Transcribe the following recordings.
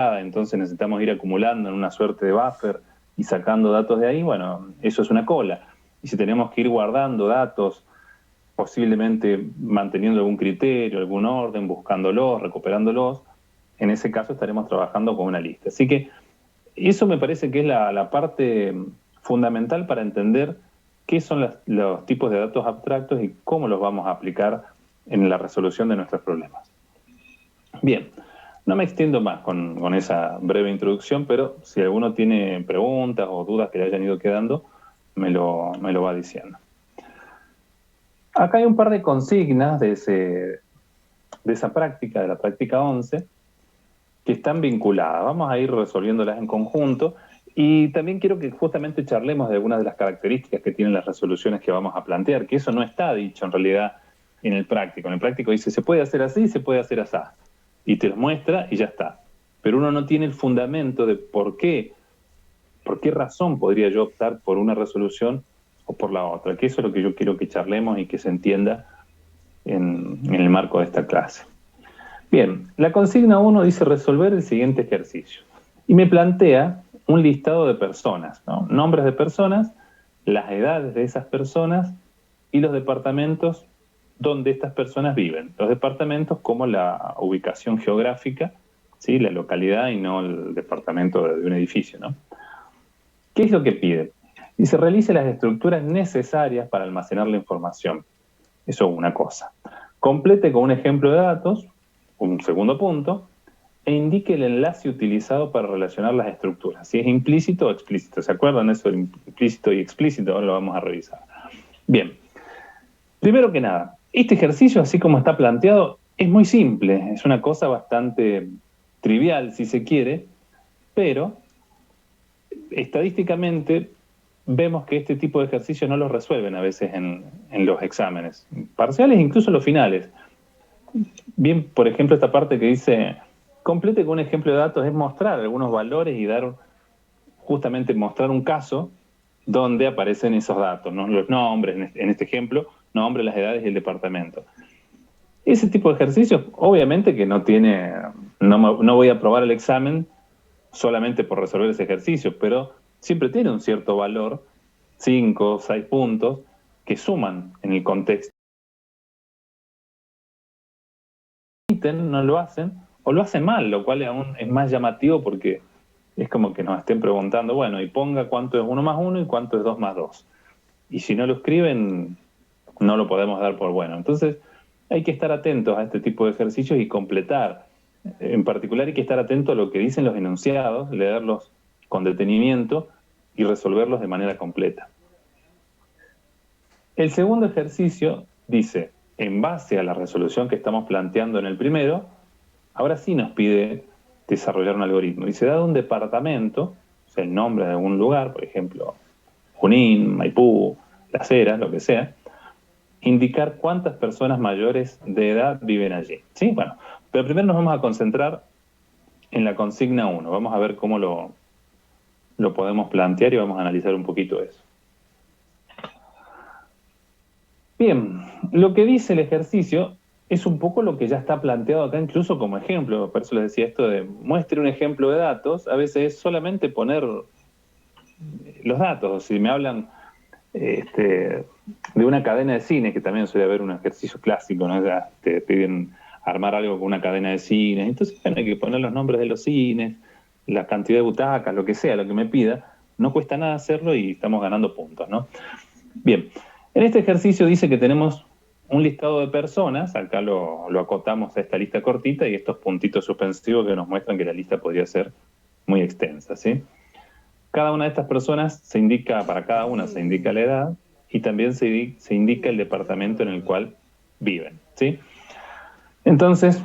entonces necesitamos ir acumulando en una suerte de buffer y sacando datos de ahí, bueno, eso es una cola. Y si tenemos que ir guardando datos, posiblemente manteniendo algún criterio, algún orden, buscándolos, recuperándolos, en ese caso estaremos trabajando con una lista. Así que eso me parece que es la parte fundamental para entender qué son los tipos de datos abstractos y cómo los vamos a aplicar en la resolución de nuestros problemas. Bien, no me extiendo más con esa breve introducción, pero si alguno tiene preguntas o dudas que le hayan ido quedando, me lo va diciendo. Acá hay un par de consignas de esa práctica, de la práctica 11, que están vinculadas. Vamos a ir resolviéndolas en conjunto y también quiero que justamente charlemos de algunas de las características que tienen las resoluciones que vamos a plantear, que eso no está dicho en realidad en el práctico. En el práctico dice, se puede hacer así, se puede hacer así, y te los muestra y ya está. Pero uno no tiene el fundamento de por qué razón podría yo optar por una resolución o por la otra, que eso es lo que yo quiero que charlemos y que se entienda en el marco de esta clase. Bien, la consigna 1 dice resolver el siguiente ejercicio. Y me plantea un listado de personas, ¿no? Nombres de personas, las edades de esas personas y los departamentos donde estas personas viven. Los departamentos como la ubicación geográfica, ¿sí? La localidad y no el departamento de un edificio, ¿no? ¿Qué es lo que pide? Dice, realice las estructuras necesarias para almacenar la información. Eso es una cosa. Complete con un ejemplo de datos, un segundo punto, e indique el enlace utilizado para relacionar las estructuras. Si es implícito o explícito. ¿Se acuerdan eso de implícito y explícito? Ahora lo vamos a revisar. Bien. Primero que nada, este ejercicio, así como está planteado, es muy simple. Es una cosa bastante trivial, si se quiere, pero estadísticamente vemos que este tipo de ejercicios no los resuelven a veces en los exámenes parciales, incluso los finales. Bien, por ejemplo, esta parte que dice, complete con un ejemplo de datos, es mostrar algunos valores y dar, justamente mostrar un caso donde aparecen esos datos, ¿no? Los nombres, en este ejemplo, nombres, las edades y el departamento. Ese tipo de ejercicios, obviamente que no voy a aprobar el examen solamente por resolver ese ejercicio, pero siempre tiene un cierto valor, 5 o 6 puntos, que suman en el contexto. No lo hacen, o lo hacen mal, lo cual aún es más llamativo porque es como que nos estén preguntando, bueno, y ponga cuánto es 1 más 1 y cuánto es 2 más 2. Y si no lo escriben, no lo podemos dar por bueno. Entonces, hay que estar atentos a este tipo de ejercicios y completar. En particular, hay que estar atento a lo que dicen los enunciados, leerlos con detenimiento y resolverlos de manera completa. El segundo ejercicio dice, en base a la resolución que estamos planteando en el primero, ahora sí nos pide desarrollar un algoritmo. Dice, dado un departamento, o sea, el nombre de algún lugar, por ejemplo, Junín, Maipú, Las Heras, lo que sea, indicar cuántas personas mayores de edad viven allí. ¿Sí? Bueno, pero primero nos vamos a concentrar en la consigna 1. Vamos a ver cómo lo podemos plantear y vamos a analizar un poquito eso. Bien, lo que dice el ejercicio es un poco lo que ya está planteado acá incluso como ejemplo. Por eso les decía esto de muestre un ejemplo de datos. A veces es solamente poner los datos. Si me hablan de una cadena de cine, que también suele haber un ejercicio clásico, ¿no? Ya te piden armar algo con una cadena de cines. Entonces, bueno, hay que poner los nombres de los cines, la cantidad de butacas, lo que sea, lo que me pida. No cuesta nada hacerlo y estamos ganando puntos, ¿no? Bien, en este ejercicio dice que tenemos un listado de personas, acá lo acotamos a esta lista cortita y estos puntitos suspensivos que nos muestran que la lista podría ser muy extensa, ¿sí? Cada una de estas personas para cada una se indica la edad y también se indica el departamento en el cual viven, ¿sí? Entonces,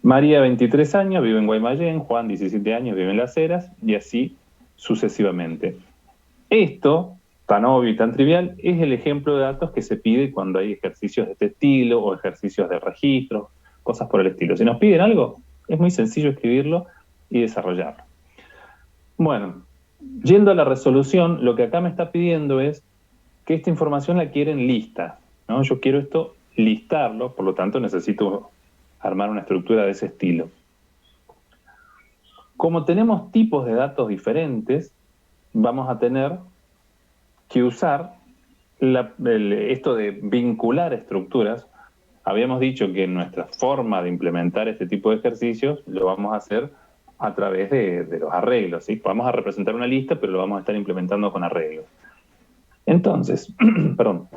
María, 23 años, vive en Guaymallén, Juan, 17 años, vive en Las Heras, y así sucesivamente. Esto, tan obvio y tan trivial, es el ejemplo de datos que se pide cuando hay ejercicios de este estilo o ejercicios de registro, cosas por el estilo. Si nos piden algo, es muy sencillo escribirlo y desarrollarlo. Bueno, yendo a la resolución, lo que acá me está pidiendo es que esta información la quieren lista, ¿no? Yo quiero esto listarlo, por lo tanto necesito armar una estructura de ese estilo. Como tenemos tipos de datos diferentes, vamos a tener que usar esto de vincular estructuras. Habíamos dicho que nuestra forma de implementar este tipo de ejercicios lo vamos a hacer a través de los arreglos, ¿sí? Vamos a representar una lista, pero lo vamos a estar implementando con arreglos. Entonces, perdón,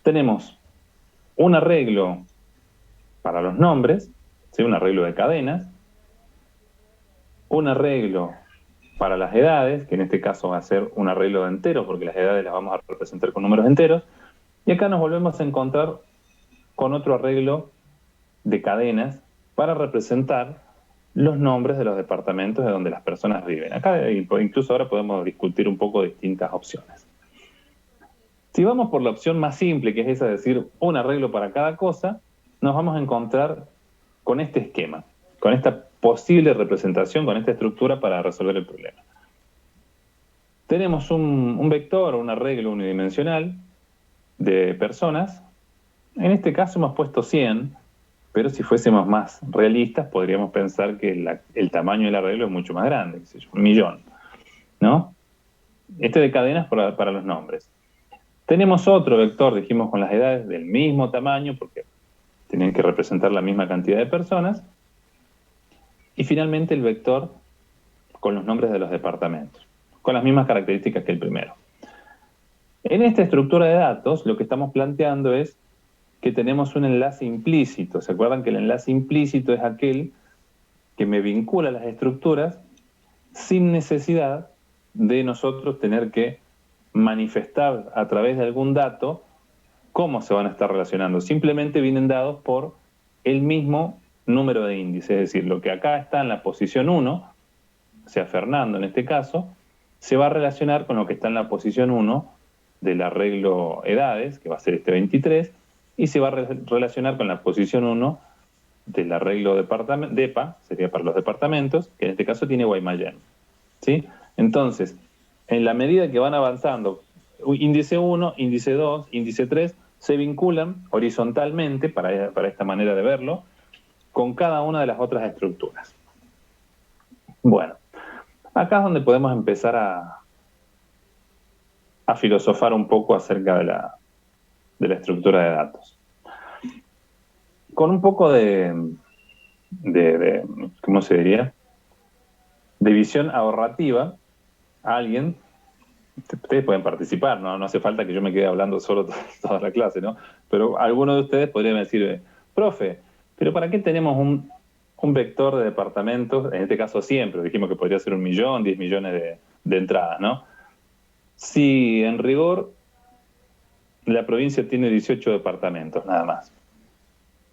tenemos un arreglo para los nombres, ¿sí? Un arreglo de cadenas, un arreglo para las edades, que en este caso va a ser un arreglo de enteros, porque las edades las vamos a representar con números enteros, y acá nos volvemos a encontrar con otro arreglo de cadenas para representar los nombres de los departamentos de donde las personas viven. Acá incluso ahora podemos discutir un poco distintas opciones. Si vamos por la opción más simple, que es esa de decir un arreglo para cada cosa, nos vamos a encontrar con este esquema, con esta posible representación, con esta estructura para resolver el problema. Tenemos un vector, un arreglo unidimensional de personas. En este caso hemos puesto 100, pero si fuésemos más realistas podríamos pensar que el tamaño del arreglo es mucho más grande, 1.000.000, ¿no? Este de cadenas para los nombres. Tenemos otro vector, dijimos, con las edades del mismo tamaño, porque tienen que representar la misma cantidad de personas. Y finalmente el vector con los nombres de los departamentos, con las mismas características que el primero. En esta estructura de datos, lo que estamos planteando es que tenemos un enlace implícito. ¿Se acuerdan que el enlace implícito es aquel que me vincula a las estructuras sin necesidad de nosotros tener que manifestar a través de algún dato cómo se van a estar relacionando? Simplemente vienen dados por el mismo número de índice, es decir, lo que acá está en la posición 1, o sea, Fernando en este caso, se va a relacionar con lo que está en la posición 1 del arreglo edades, que va a ser este 23, y se va a relacionar con la posición 1 del arreglo DEPA, sería para los departamentos, que en este caso tiene Guaymallén, ¿sí? Entonces, en la medida que van avanzando, índice 1, índice 2, índice 3, se vinculan horizontalmente, para esta manera de verlo, con cada una de las otras estructuras. Bueno, acá es donde podemos empezar a filosofar un poco acerca de la estructura de datos. Con un poco de ¿cómo se diría? De visión ahorrativa, alguien, ustedes pueden participar, no hace falta que yo me quede hablando solo toda la clase, ¿no? Pero algunos de ustedes podrían decir, profe, ¿pero para qué tenemos un vector de departamentos? En este caso siempre, dijimos que podría ser 1.000.000, 10 millones de entradas, ¿no? Si en rigor la provincia tiene 18 departamentos, nada más.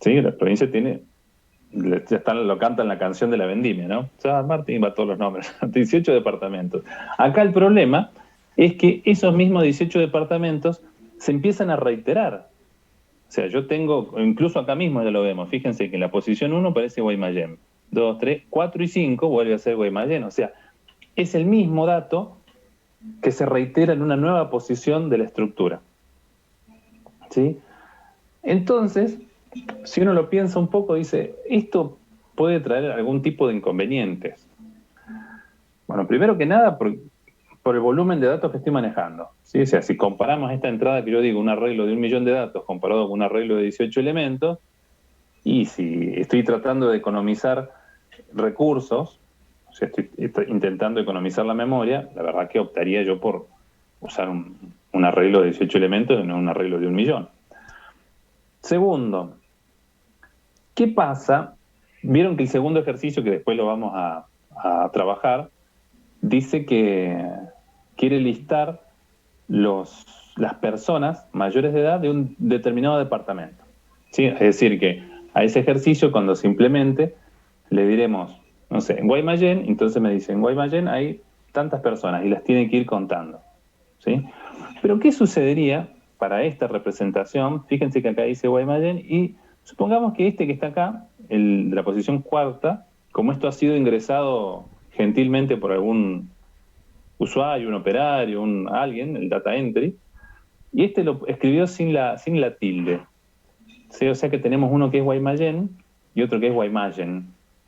¿Sí? La provincia tiene, lo canta en la canción de la vendimia, ¿no? San Martín va a todos los nombres, 18 departamentos. Acá el problema es que esos mismos 18 departamentos se empiezan a reiterar. O sea, yo tengo, incluso acá mismo ya lo vemos, fíjense que en la posición 1 aparece Guaymallén, 2, 3, 4 y 5 vuelve a ser Guaymallén. O sea, es el mismo dato que se reitera en una nueva posición de la estructura, ¿sí? Entonces, si uno lo piensa un poco, dice, esto puede traer algún tipo de inconvenientes. Bueno, primero que nada, por el volumen de datos que estoy manejando, ¿sí? O sea, si comparamos esta entrada que yo digo, un arreglo de 1.000.000 de datos comparado con un arreglo de 18 elementos, y si estoy tratando de economizar recursos, o sea, estoy intentando economizar la memoria, la verdad que optaría yo por usar un arreglo de 18 elementos y no un arreglo de 1.000.000. Segundo, ¿qué pasa? Vieron que el segundo ejercicio, que después lo vamos a trabajar, dice que quiere listar las personas mayores de edad de un determinado departamento, ¿sí? Es decir, que a ese ejercicio, cuando se implemente, le diremos, no sé, en Guaymallén, entonces me dicen, en Guaymallén hay tantas personas y las tiene que ir contando, ¿sí? Pero ¿qué sucedería para esta representación? Fíjense que acá dice Guaymallén y supongamos que este que está acá, el de la posición cuarta, como esto ha sido ingresado gentilmente por algún usuario, un operario, alguien, el data entry, y este lo escribió sin la tilde, ¿sí? O sea que tenemos uno que es Guaymallén y otro que es Guaymallén,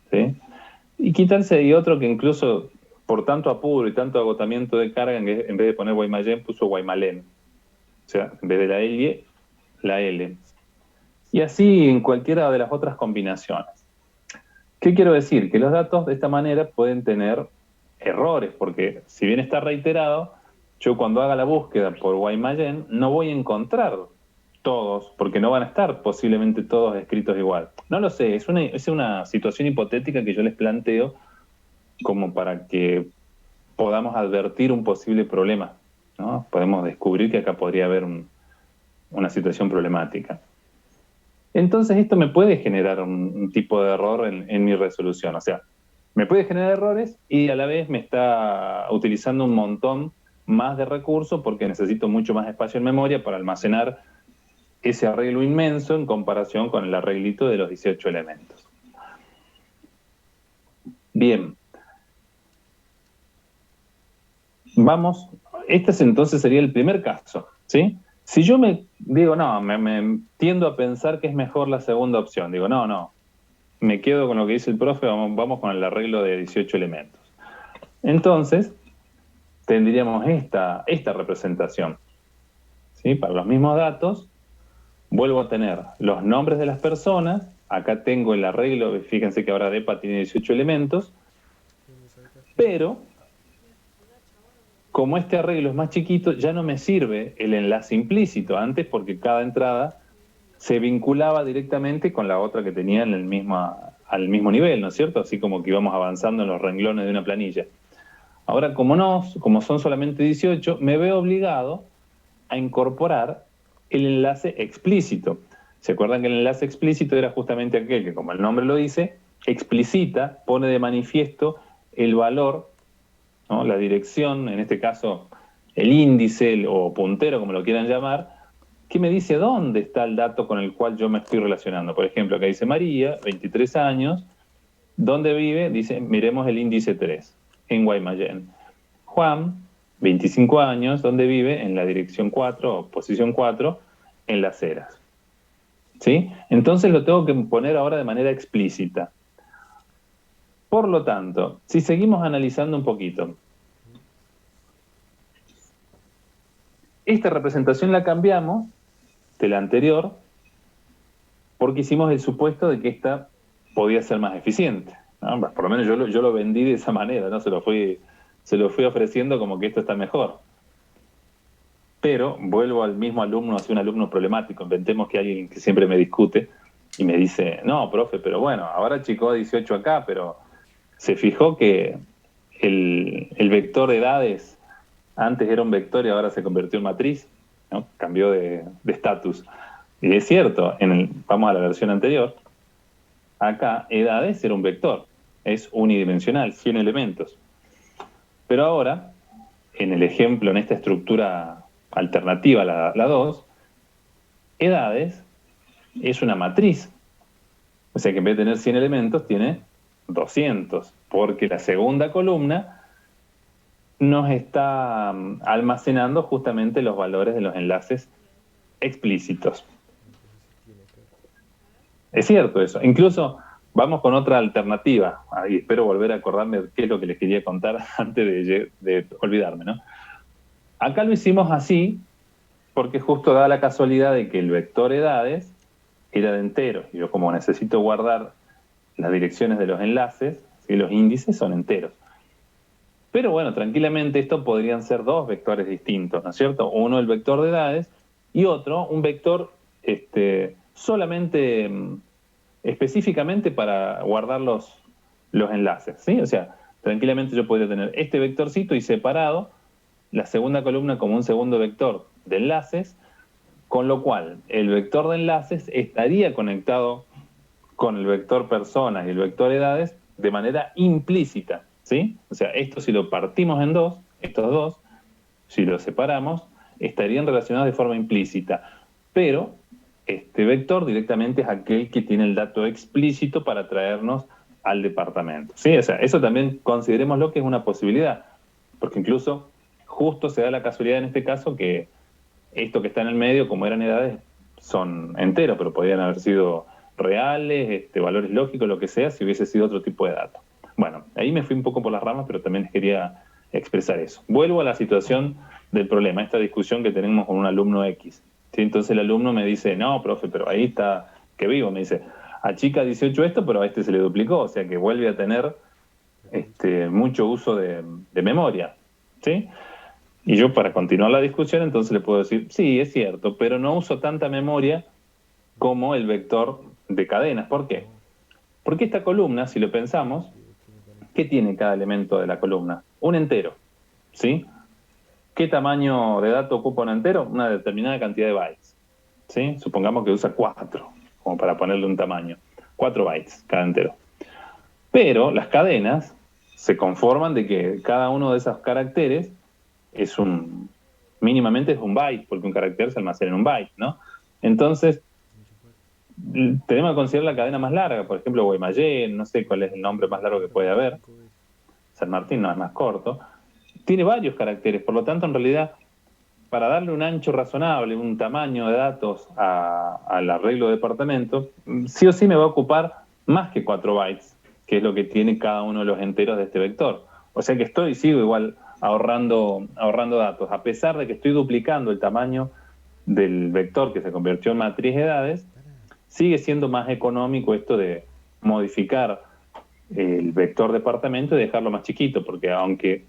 ¿sí? Y quitarse hay otro que incluso por tanto apuro y tanto agotamiento de carga, en vez de poner Guaymallén, puso Guaymalén. O sea, en vez de la L, la L. Y así en cualquiera de las otras combinaciones. ¿Qué quiero decir? Que los datos de esta manera pueden tener errores, porque si bien está reiterado, yo cuando haga la búsqueda por Guaymallén no voy a encontrar todos, porque no van a estar posiblemente todos escritos igual. No lo sé, es una situación hipotética que yo les planteo como para que podamos advertir un posible problema, ¿no? Podemos descubrir que acá podría haber una situación problemática. Entonces esto me puede generar un tipo de error en mi resolución. O sea, me puede generar errores y a la vez me está utilizando un montón más de recursos porque necesito mucho más espacio en memoria para almacenar ese arreglo inmenso en comparación con el arreglito de los 18 elementos. Bien. Vamos, este entonces sería el primer caso, ¿sí? Si yo me digo, no, me tiendo a pensar que es mejor la segunda opción, digo, no, me quedo con lo que dice el profe, vamos con el arreglo de 18 elementos. Entonces, tendríamos esta representación, ¿sí? Para los mismos datos, vuelvo a tener los nombres de las personas, acá tengo el arreglo, fíjense que ahora DEPA tiene 18 elementos, pero como este arreglo es más chiquito, ya no me sirve el enlace implícito antes porque cada entrada se vinculaba directamente con la otra que tenía en al mismo nivel, ¿no es cierto? Así como que íbamos avanzando en los renglones de una planilla. Ahora, como son solamente 18, me veo obligado a incorporar el enlace explícito. ¿Se acuerdan que el enlace explícito era justamente aquel que, como el nombre lo dice, explicita, pone de manifiesto el valor, ¿no? La dirección, en este caso el índice o puntero, como lo quieran llamar, que me dice dónde está el dato con el cual yo me estoy relacionando. Por ejemplo, acá dice María, 23 años, ¿dónde vive? Dice, miremos el índice 3, en Guaymallén. Juan, 25 años, ¿dónde vive? En la dirección 4 o posición 4, en Las Heras. ¿Sí? Entonces lo tengo que poner ahora de manera explícita. Por lo tanto, si seguimos analizando un poquito, esta representación la cambiamos de la anterior porque hicimos el supuesto de que esta podía ser más eficiente, ¿no? Por lo menos yo lo vendí de esa manera, ¿no? Se lo fui ofreciendo como que esto está mejor. Pero vuelvo al mismo alumno, hacia un alumno problemático. Inventemos que alguien que siempre me discute y me dice, no, profe, pero bueno, ahora achicó 18 acá, pero se fijó que el vector de edades antes era un vector y ahora se convirtió en matriz, ¿no? Cambió de estatus. Y es cierto, vamos a la versión anterior, acá edades era un vector, es unidimensional, 100 elementos. Pero ahora, en el ejemplo, en esta estructura alternativa, la 2, edades es una matriz. O sea que en vez de tener 100 elementos, tiene 200, porque la segunda columna nos está almacenando justamente los valores de los enlaces explícitos. Es cierto eso. Incluso vamos con otra alternativa. Ahí espero volver a acordarme qué es lo que les quería contar antes de olvidarme, ¿no? Acá lo hicimos así porque justo da la casualidad de que el vector edades era de enteros. Y yo como necesito guardar las direcciones de los enlaces, ¿sí? Los índices son enteros. Pero bueno, tranquilamente esto podrían ser dos vectores distintos, ¿no es cierto? Uno el vector de edades y otro un vector solamente específicamente para guardar los enlaces, ¿sí? O sea, tranquilamente yo podría tener este vectorcito y separado la segunda columna como un segundo vector de enlaces, con lo cual el vector de enlaces estaría conectado con el vector personas y el vector edades de manera implícita, ¿sí? O sea, esto si lo partimos en dos, estos dos, si los separamos, estarían relacionados de forma implícita. Pero este vector directamente es aquel que tiene el dato explícito para traernos al departamento, ¿sí? O sea, eso también considerémoslo que es una posibilidad, porque incluso justo se da la casualidad en este caso que esto que está en el medio, como eran edades, son enteros, pero podrían haber sido reales, valores lógicos, lo que sea, si hubiese sido otro tipo de dato. Bueno, ahí me fui un poco por las ramas, pero también les quería expresar eso. Vuelvo a la situación del problema, esta discusión que tenemos con un alumno X. ¿Sí? Entonces el alumno me dice, no, profe, pero ahí está, que vivo, me dice, a chica 18 esto, pero a este se le duplicó, o sea que vuelve a tener mucho uso de memoria. ¿Sí? Y yo, para continuar la discusión, entonces le puedo decir, sí, es cierto, pero no uso tanta memoria como el vector de cadenas. ¿Por qué? Porque esta columna, si lo pensamos, ¿qué tiene cada elemento de la columna? Un entero, ¿sí? ¿Qué tamaño de dato ocupa un entero? Una determinada cantidad de bytes, ¿sí? Supongamos que usa 4, como para ponerle un tamaño. 4 bytes cada entero. Pero las cadenas se conforman de que cada uno de esos caracteres mínimamente es un byte, porque un carácter se almacena en un byte, ¿no? Entonces, tenemos que considerar la cadena más larga, por ejemplo, Guaymallén, no sé cuál es el nombre más largo que puede haber, San Martín no, es más corto, tiene varios caracteres, por lo tanto, en realidad, para darle un ancho razonable, un tamaño de datos al arreglo de departamento, sí o sí me va a ocupar más que 4 bytes, que es lo que tiene cada uno de los enteros de este vector. O sea que sigo igual ahorrando datos, a pesar de que estoy duplicando el tamaño del vector que se convirtió en matriz de edades, sigue siendo más económico esto de modificar el vector departamento y dejarlo más chiquito, porque aunque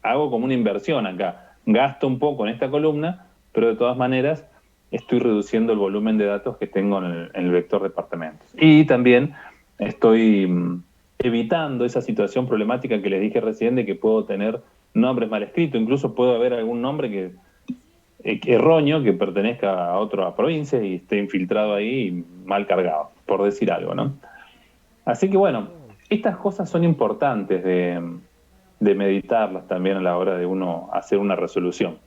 hago como una inversión acá, gasto un poco en esta columna, pero de todas maneras estoy reduciendo el volumen de datos que tengo en el vector departamento. Y también estoy evitando esa situación problemática que les dije recién de que puedo tener nombres mal escritos, incluso puede haber algún nombre que erróneo que pertenezca a otra provincia y esté infiltrado ahí mal cargado, por decir algo, ¿no? Así que bueno, estas cosas son importantes de meditarlas también a la hora de uno hacer una resolución.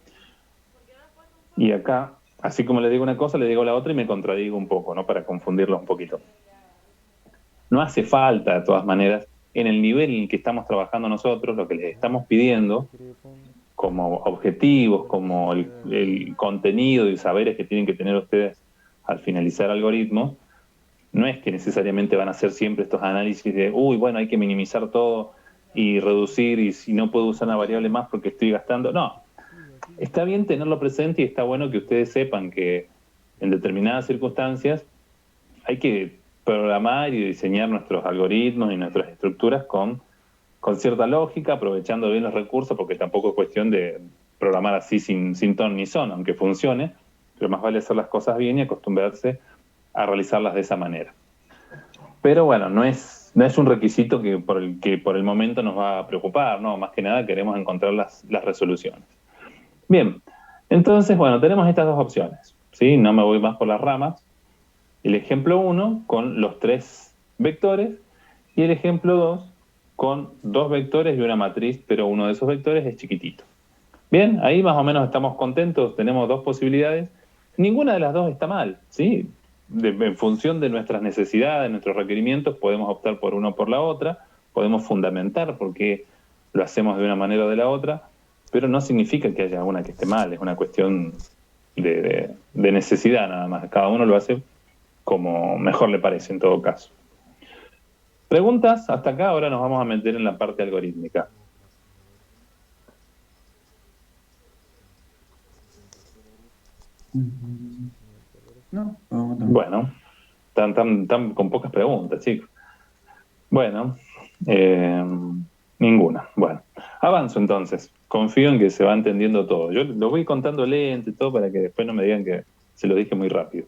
Y acá, así como le digo una cosa, le digo la otra y me contradigo un poco, ¿no? Para confundirlos un poquito. No hace falta, de todas maneras, en el nivel en el que estamos trabajando nosotros, lo que les estamos pidiendo como objetivos, como el contenido y saberes que tienen que tener ustedes al finalizar algoritmos, no es que necesariamente van a hacer siempre estos análisis de, bueno, hay que minimizar todo y reducir, y si no puedo usar una variable más porque estoy gastando. No, está bien tenerlo presente y está bueno que ustedes sepan que en determinadas circunstancias hay que programar y diseñar nuestros algoritmos y nuestras estructuras con cierta lógica, aprovechando bien los recursos, porque tampoco es cuestión de programar así sin ton ni son, aunque funcione, pero más vale hacer las cosas bien y acostumbrarse a realizarlas de esa manera. Pero bueno, no es un requisito que por el momento nos va a preocupar, ¿no? Más que nada queremos encontrar las resoluciones. Bien, entonces, bueno, tenemos estas dos opciones, ¿sí? No me voy más por las ramas. El ejemplo 1 con los 3 vectores y el ejemplo 2 con 2 vectores y una matriz, pero uno de esos vectores es chiquitito. Bien, ahí más o menos estamos contentos, tenemos 2 posibilidades. Ninguna de las dos está mal, ¿sí? En función de nuestras necesidades, nuestros requerimientos, podemos optar por una o por la otra, podemos fundamentar por qué lo hacemos de una manera o de la otra, pero no significa que haya una que esté mal, es una cuestión de necesidad nada más. Cada uno lo hace como mejor le parece en todo caso. ¿Preguntas? Hasta acá, ahora nos vamos a meter en la parte algorítmica. No, bueno, están con pocas preguntas, chicos. Bueno, ninguna. Bueno, avanzo entonces. Confío en que se va entendiendo todo. Yo lo voy contando lento y todo para que después no me digan que se lo dije muy rápido.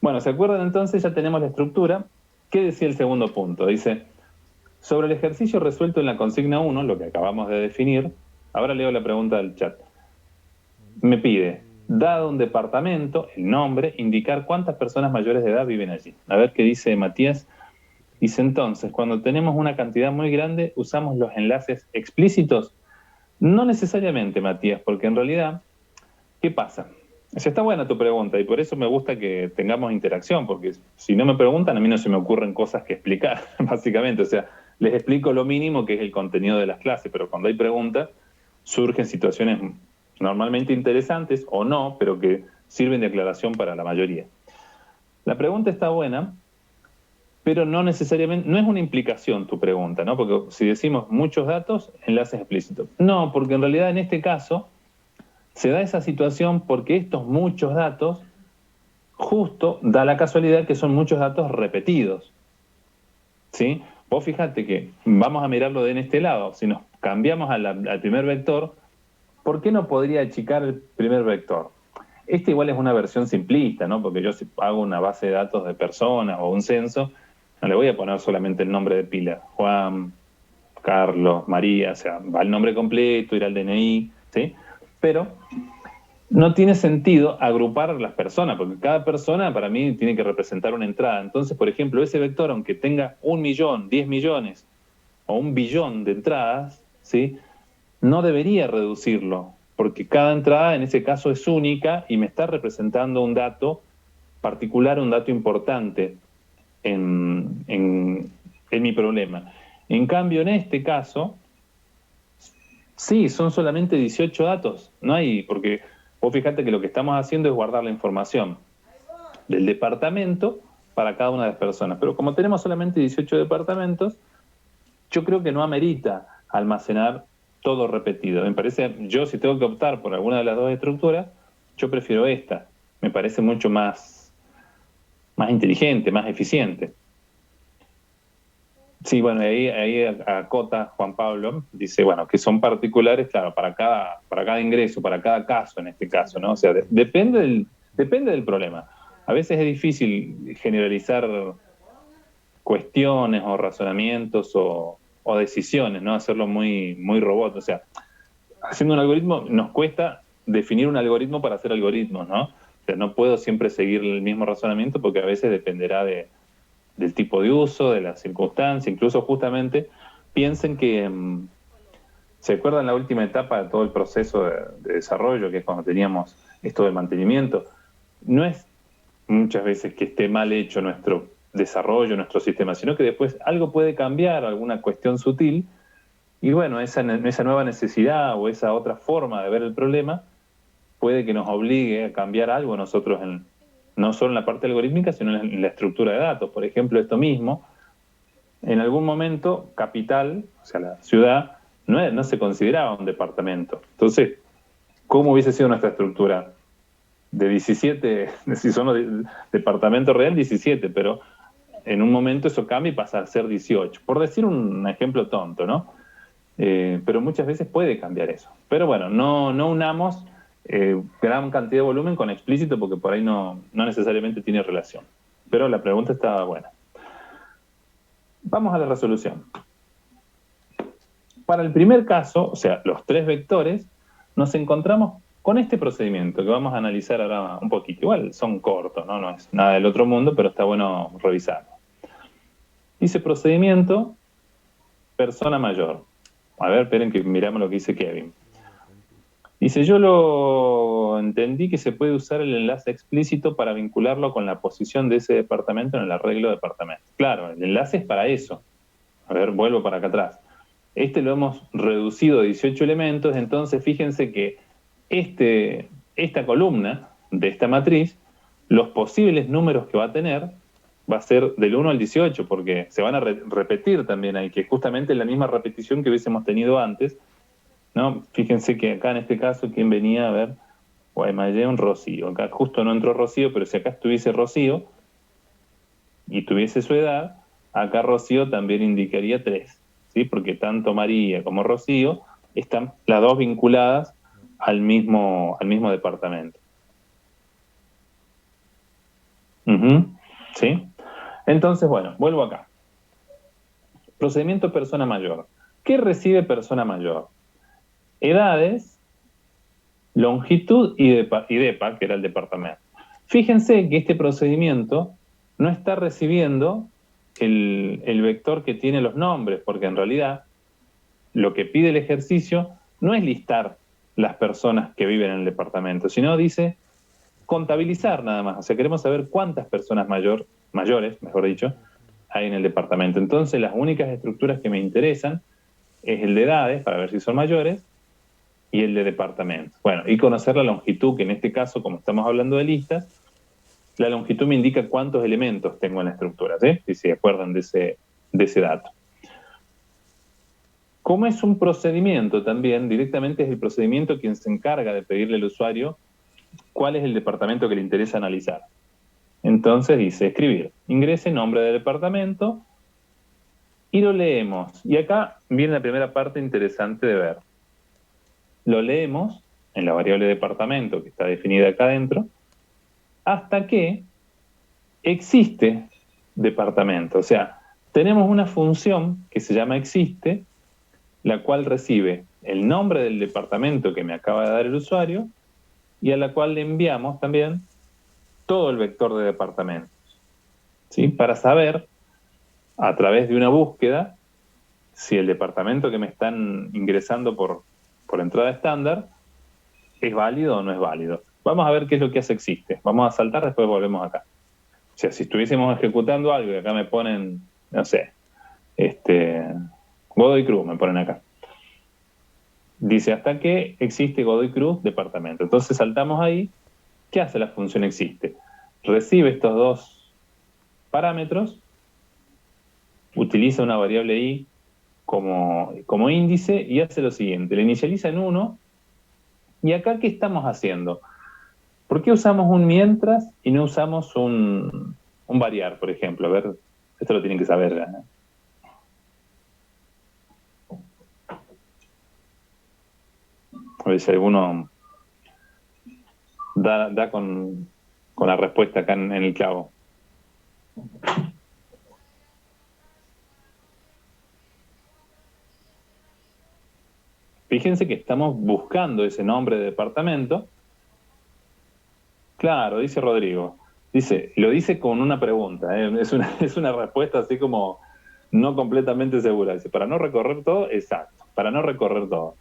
Bueno, ¿se acuerdan entonces? Ya tenemos la estructura. ¿Qué decía el segundo punto? Dice, sobre el ejercicio resuelto en la consigna 1, lo que acabamos de definir, ahora leo la pregunta del chat. Me pide, dado un departamento, el nombre, indicar cuántas personas mayores de edad viven allí. A ver qué dice Matías. Dice entonces, cuando tenemos una cantidad muy grande, ¿usamos los enlaces explícitos? No necesariamente, Matías, porque en realidad, ¿qué pasa? O sea, está buena tu pregunta y por eso me gusta que tengamos interacción, porque si no me preguntan, a mí no se me ocurren cosas que explicar, básicamente. O sea, les explico lo mínimo que es el contenido de las clases, pero cuando hay preguntas, surgen situaciones normalmente interesantes o no, pero que sirven de aclaración para la mayoría. La pregunta está buena pero no necesariamente, no es una implicación tu pregunta, ¿no? Porque si decimos muchos datos, enlaces explícitos. No, porque en realidad en este caso se da esa situación porque estos muchos datos justo da la casualidad que son muchos datos repetidos, ¿sí? Vos fíjate que vamos a mirarlo de en este lado, si nos cambiamos al primer vector, ¿por qué no podría achicar el primer vector? Esta igual es una versión simplista, ¿no? Porque yo si hago una base de datos de personas o un censo, no le voy a poner solamente el nombre de pila, Juan, Carlos, María, o sea, va el nombre completo, ir al DNI, ¿sí? Pero no tiene sentido agrupar las personas, porque cada persona para mí tiene que representar una entrada. Entonces, por ejemplo, ese vector, aunque tenga 1 millón, 10 millones o 1 billón de entradas, ¿sí? No debería reducirlo, porque cada entrada en ese caso es única y me está representando un dato particular, un dato importante en mi problema. En cambio, en este caso, sí, son solamente 18 datos. No hay, porque vos fíjate que lo que estamos haciendo es guardar la información del departamento para cada una de las personas. Pero como tenemos solamente 18 departamentos, yo creo que no amerita almacenar todo repetido. Me parece, yo si tengo que optar por alguna de las dos estructuras, yo prefiero esta. Me parece mucho más inteligente, más eficiente. Sí, bueno, ahí acota Juan Pablo, dice, bueno, que son particulares, claro, para cada ingreso, para cada caso en este caso, ¿no? O sea, depende del problema. A veces es difícil generalizar cuestiones o razonamientos o decisiones, ¿no? Hacerlo muy robot. O sea, haciendo un algoritmo nos cuesta definir un algoritmo para hacer algoritmos, ¿no? O sea, no puedo siempre seguir el mismo razonamiento porque a veces dependerá del tipo de uso, de las circunstancias, incluso justamente piensen que, ¿se acuerdan la última etapa de todo el proceso de desarrollo, que es cuando teníamos esto del mantenimiento? No es muchas veces que esté mal hecho nuestro desarrollo, nuestro sistema, sino que después algo puede cambiar, alguna cuestión sutil, y bueno, esa nueva necesidad o esa otra forma de ver el problema puede que nos obligue a cambiar algo nosotros, no solo en la parte algorítmica, sino en la estructura de datos. Por ejemplo, esto mismo, en algún momento, Capital, o sea, la ciudad, no se consideraba un departamento. Entonces, ¿cómo hubiese sido nuestra estructura? De 17, si son departamento real, 17, pero en un momento eso cambia y pasa a ser 18. Por decir un ejemplo tonto, ¿no? Pero muchas veces puede cambiar eso. Pero bueno, no unamos gran cantidad de volumen con explícito porque por ahí no necesariamente tiene relación. Pero la pregunta estaba buena. Vamos a la resolución. Para el primer caso, o sea, los 3 vectores, nos encontramos con este procedimiento que vamos a analizar ahora un poquito. Igual son cortos, ¿no? No es nada del otro mundo, pero está bueno revisarlo. Dice procedimiento, persona mayor. A ver, esperen que miramos lo que dice Kevin. Dice, yo lo entendí que se puede usar el enlace explícito para vincularlo con la posición de ese departamento en el arreglo de departamento. Claro, el enlace es para eso. A ver, vuelvo para acá atrás. Este lo hemos reducido a 18 elementos, entonces fíjense que esta columna de esta matriz, los posibles números que va a tener va a ser del 1 al 18, porque se van a repetir también ahí, que justamente es la misma repetición que hubiésemos tenido antes, ¿no? Fíjense que acá en este caso, ¿quién venía? A ver, Guaymallén, Rocío. Acá justo no entró Rocío, pero si acá estuviese Rocío y tuviese su edad, acá Rocío también indicaría 3, ¿sí? Porque tanto María como Rocío están las dos vinculadas al mismo departamento. ¿Sí? Entonces, bueno, vuelvo acá. Procedimiento persona mayor. ¿Qué recibe persona mayor? Edades, longitud y DEPA, que era el departamento. Fíjense que este procedimiento no está recibiendo el vector que tiene los nombres, porque en realidad lo que pide el ejercicio no es listar las personas que viven en el departamento, sino dice contabilizar nada más. O sea, queremos saber cuántas personas mayores, mejor dicho, hay en el departamento. Entonces, las únicas estructuras que me interesan es el de edades, para ver si son mayores, y el de departamento. Bueno, y conocer la longitud, que en este caso, como estamos hablando de listas, la longitud me indica cuántos elementos tengo en la estructura, ¿sí? Si se acuerdan de ese dato. Como es un procedimiento también, directamente es el procedimiento quien se encarga de pedirle al usuario cuál es el departamento que le interesa analizar. Entonces dice escribir, ingrese nombre del departamento y lo leemos. Y acá viene la primera parte interesante de ver. Lo leemos en la variable departamento que está definida acá adentro, hasta que existe departamento. O sea, tenemos una función que se llama existe, la cual recibe el nombre del departamento que me acaba de dar el usuario y a la cual le enviamos también todo el vector de departamentos, ¿sí? Para saber, a través de una búsqueda, si el departamento que me están ingresando por entrada estándar es válido o no es válido. Vamos a ver qué es lo que hace existe. Vamos a saltar, después volvemos acá. O sea, si estuviésemos ejecutando algo y acá me ponen, no sé, Godoy Cruz me ponen acá. Dice hasta que existe Godoy Cruz departamento. Entonces saltamos ahí. ¿Qué hace la función existe? Recibe estos dos parámetros, utiliza una variable i como índice y hace lo siguiente. Le inicializa en 1. ¿Y acá qué estamos haciendo? ¿Por qué usamos un mientras y no usamos un variar, por ejemplo? A ver, esto lo tienen que saber ya, ¿no? A ver si alguno da con la respuesta acá en el clavo. Fíjense que estamos buscando ese nombre de departamento. Claro, dice Rodrigo. Lo dice con una pregunta, ¿eh? Es una respuesta así como no completamente segura. Dice, para no recorrer todo, exacto, para no recorrer todo.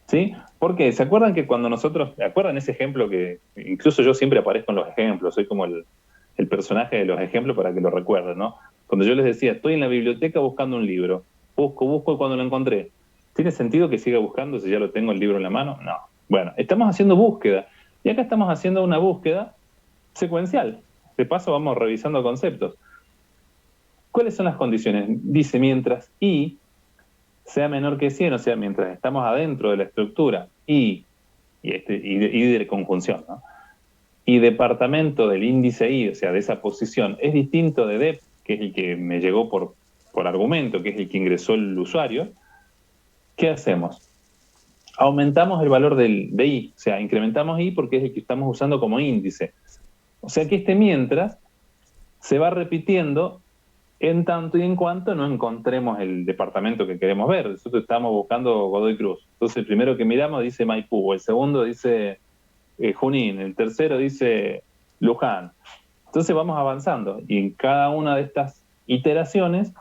¿Sí? Porque, ¿se acuerdan que cuando ¿se acuerdan ese ejemplo que incluso yo siempre aparezco en los ejemplos, soy como el personaje de los ejemplos para que lo recuerden, ¿no? Cuando yo les decía, estoy en la biblioteca buscando un libro, busco y cuando lo encontré, ¿tiene sentido que siga buscando si ya lo tengo el libro en la mano? No. Bueno, estamos haciendo búsqueda, y acá estamos haciendo una búsqueda secuencial. De paso vamos revisando conceptos. ¿Cuáles son las condiciones? Dice, mientras i sea menor que 100, o sea, mientras estamos adentro de la estructura y de conjunción, ¿no? Y departamento del índice i, o sea, de esa posición, es distinto de dep, que es el que me llegó por argumento, que es el que ingresó el usuario, ¿qué hacemos? Aumentamos el valor de i, o sea, incrementamos i porque es el que estamos usando como índice. O sea que mientras se va repitiendo en tanto y en cuanto no encontremos el departamento que queremos ver. Nosotros estamos buscando Godoy Cruz. Entonces el primero que miramos dice Maipú, el segundo dice Junín, el tercero dice Luján. Entonces vamos avanzando y en cada una de estas iteraciones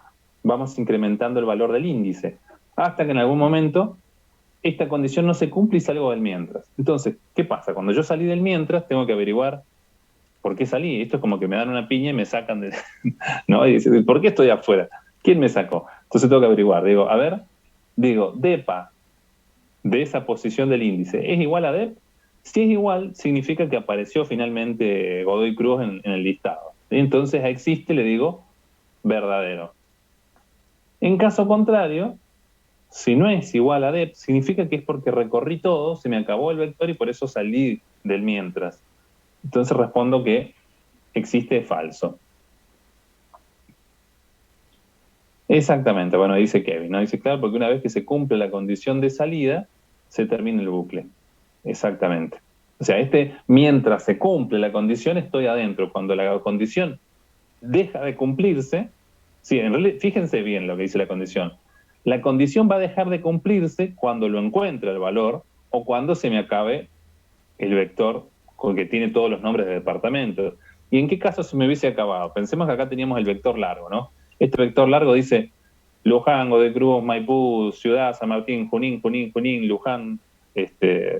vamos incrementando el valor del índice, hasta que en algún momento esta condición no se cumple y salgo del mientras. Entonces, ¿qué pasa? Cuando yo salí del mientras, tengo que averiguar por qué salí. Esto es como que me dan una piña y me sacan de... ¿no? Y dicen, ¿por qué estoy afuera? ¿Quién me sacó? Entonces tengo que averiguar. Digo, depa de esa posición del índice, ¿es igual a dep? Si es igual, significa que apareció finalmente Godoy Cruz en el listado. Entonces a existe le digo verdadero. En caso contrario, si no es igual a dep, significa que es porque recorrí todo, se me acabó el vector y por eso salí del mientras. Entonces respondo que existe falso. Exactamente, bueno, dice Kevin, ¿no? Dice, claro, porque una vez que se cumple la condición de salida, se termina el bucle. Exactamente. O sea, mientras se cumple la condición, estoy adentro. Cuando la condición deja de cumplirse, sí, en realidad, fíjense bien lo que dice la condición. La condición va a dejar de cumplirse cuando lo encuentre el valor o cuando se me acabe el vector con que tiene todos los nombres de departamentos. ¿Y en qué caso se me hubiese acabado? Pensemos que acá teníamos el vector largo, ¿no? Este vector largo dice Luján, Godoy Cruz, Maipú, Ciudad, San Martín, Junín, Luján,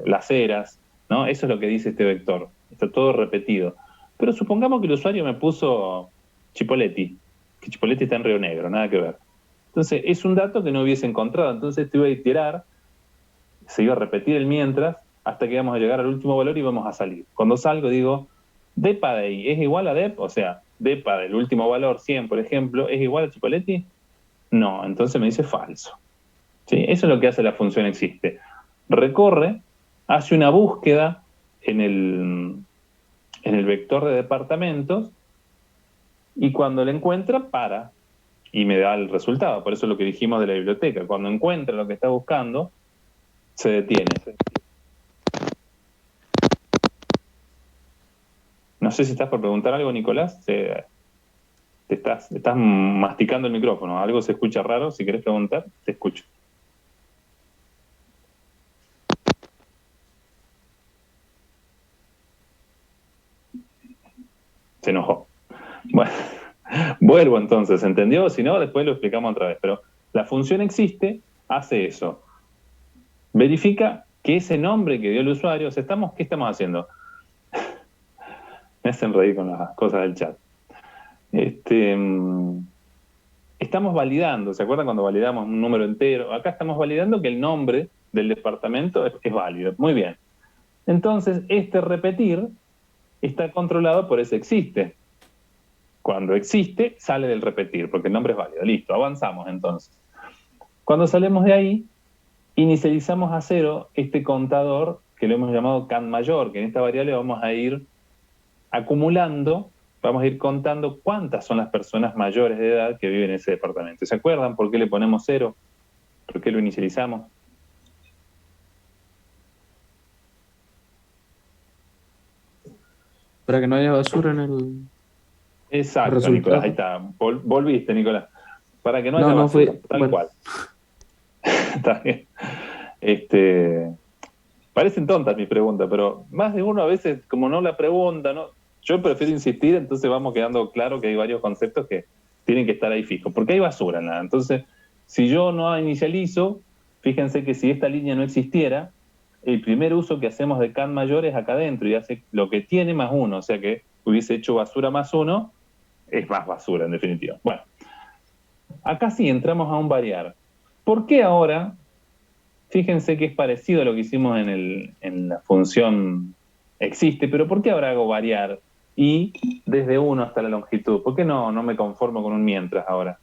Las Heras, ¿no? Eso es lo que dice este vector. Está todo repetido. Pero supongamos que el usuario me puso Chipoleti, que Chipoleti está en Río Negro, nada que ver. Entonces, es un dato que no hubiese encontrado. Entonces, te iba a iterar, se iba a repetir el mientras, hasta que íbamos a llegar al último valor y vamos a salir. Cuando salgo digo, ¿Depa de I es igual a Dep? O sea, Depa del último valor 100, por ejemplo, ¿es igual a Chipoletti? No, entonces me dice falso. ¿Sí? Eso es lo que hace la función existe. Recorre, hace una búsqueda en el vector de departamentos y cuando lo encuentra, para y me da el resultado. Por eso es lo que dijimos de la biblioteca. Cuando encuentra lo que está buscando, se detiene. No sé si estás por preguntar algo, Nicolás. Estás masticando el micrófono. Algo se escucha raro. Si querés preguntar, te escucho. Se enojó. Bueno, vuelvo entonces, ¿entendió? Si no, después lo explicamos otra vez. Pero la función existe, hace eso. Verifica que ese nombre que dio el usuario, o sea, ¿qué estamos haciendo? Me hacen reír con las cosas del chat. Estamos validando, ¿se acuerdan cuando validamos un número entero? Acá estamos validando que el nombre del departamento es válido. Muy bien. Entonces, este repetir está controlado por ese existe. Cuando existe, sale del repetir, porque el nombre es válido. Listo, avanzamos entonces. Cuando salimos de ahí, inicializamos a 0 este contador que lo hemos llamado can mayor, que en esta variable vamos a ir acumulando, vamos a ir contando cuántas son las personas mayores de edad que viven en ese departamento. ¿Se acuerdan por qué le ponemos 0? ¿Por qué lo inicializamos? Para que no haya basura en el Exacto, resultado. Nicolás, ahí está. Volviste, Nicolás. Para que no haya No basura, fue, tal bueno. cual. Está bien. Parecen tontas mis preguntas, pero más de uno a veces, como no la pregunta, ¿no? Yo prefiero insistir, entonces vamos quedando claro que hay varios conceptos que tienen que estar ahí fijos, porque hay basura, nada. Entonces, si yo no inicializo, fíjense que si esta línea no existiera, el primer uso que hacemos de can mayor es acá adentro y hace lo que tiene más 1, o sea que hubiese hecho basura más 1, es más basura en definitiva. Bueno, acá sí entramos a un variar. ¿Por qué ahora? Fíjense que es parecido a lo que hicimos en la función existe, pero ¿por qué ahora hago variar? Y desde 1 hasta la longitud. ¿Por qué no me conformo con un mientras ahora?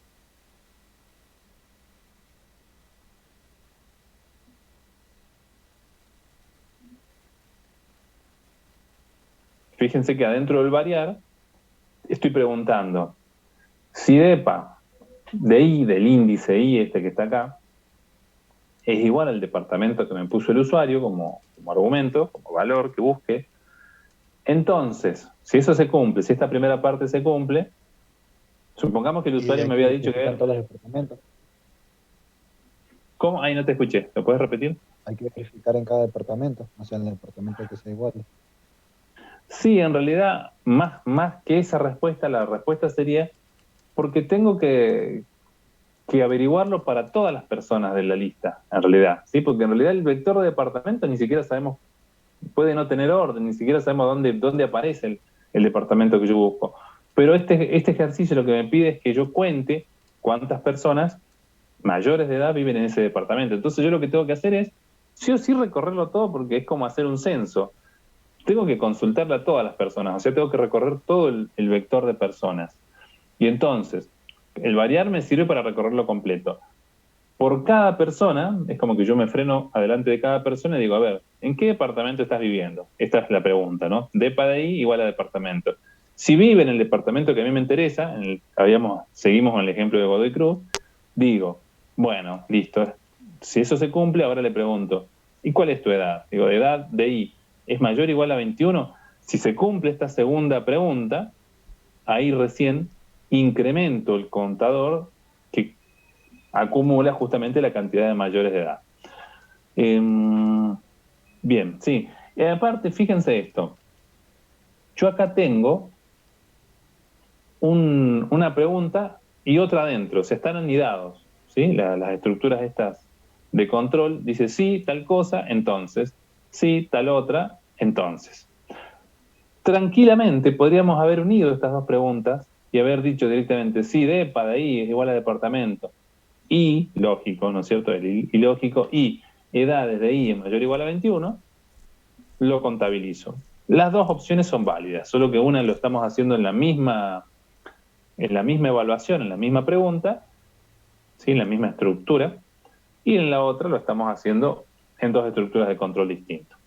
Fíjense que adentro del variar estoy preguntando si depa de i, del índice i este que está acá, es igual al departamento que me puso el usuario como argumento, como valor que busque. Entonces, si eso se cumple, si esta primera parte se cumple, supongamos que el usuario me había dicho que... todos los departamentos. ¿Cómo? Ahí no te escuché. ¿Lo puedes repetir? Hay que verificar en cada departamento, o sea, en el departamento que sea igual. Sí, en realidad, más que esa respuesta, la respuesta sería porque tengo que averiguarlo para todas las personas de la lista, en realidad. ¿Sí? Porque en realidad el vector de departamento ni siquiera sabemos, puede no tener orden, ni siquiera sabemos dónde aparece el departamento que yo busco. Pero este ejercicio lo que me pide es que yo cuente cuántas personas mayores de edad viven en ese departamento. Entonces yo lo que tengo que hacer es sí o sí recorrerlo todo porque es como hacer un censo. Tengo que consultarle a todas las personas, o sea, tengo que recorrer todo el vector de personas. Y entonces, el variar me sirve para recorrerlo completo. Por cada persona, es como que yo me freno adelante de cada persona y digo, a ver, ¿en qué departamento estás viviendo? Esta es la pregunta, ¿no? Depa de ahí igual a departamento. Si vive en el departamento que a mí me interesa, seguimos con el ejemplo de Godoy Cruz, digo, bueno, listo. Si eso se cumple, ahora le pregunto, ¿y cuál es tu edad? Digo, edad de I es mayor o igual a 21. Si se cumple esta segunda pregunta, ahí recién incremento el contador que acumula justamente la cantidad de mayores de edad. Bien, sí. Y aparte, fíjense esto. Yo acá tengo una pregunta y otra adentro, o sea, están anidados, ¿sí? Las estructuras estas de control, dice sí, tal cosa, entonces, sí, tal otra, entonces. Tranquilamente podríamos haber unido estas dos preguntas y haber dicho directamente, sí, depa de ahí es igual a departamento. Y, lógico, ¿no es cierto? Y lógico, y edades de I es mayor o igual a 21, lo contabilizo. Las dos opciones son válidas, solo que una lo estamos haciendo en la misma evaluación, en la misma pregunta, ¿sí? En la misma estructura, y en la otra lo estamos haciendo en dos estructuras de control distintos.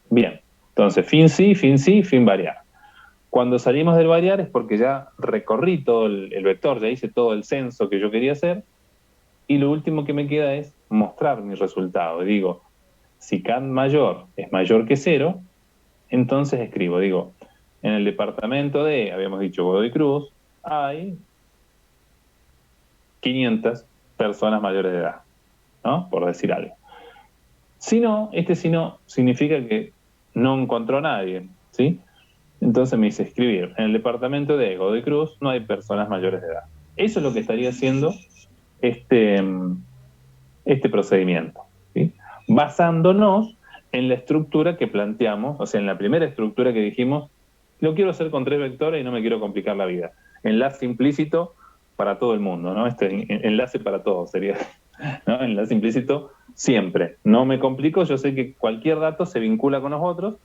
Bien, entonces fin sí, fin variar. Cuando salimos del variar es porque ya recorrí todo el vector, ya hice todo el censo que yo quería hacer, y lo último que me queda es mostrar mi resultado. Digo, si can mayor es mayor que 0, entonces escribo, digo, en el departamento de, habíamos dicho Godoy Cruz, hay 500 personas mayores de edad, ¿no? Por decir algo. Si no, si no significa que no encontró nadie, ¿sí? Entonces me dice escribir, en el departamento de Godoy Cruz no hay personas mayores de edad. Eso es lo que estaría haciendo este procedimiento, ¿sí? Basándonos en la estructura que planteamos, o sea, en la primera estructura que dijimos, lo quiero hacer con 3 vectores y no me quiero complicar la vida. Enlace implícito para todo el mundo, ¿no? Enlace para todos sería, ¿no? Enlace implícito siempre. No me complico, yo sé que cualquier dato se vincula con los otros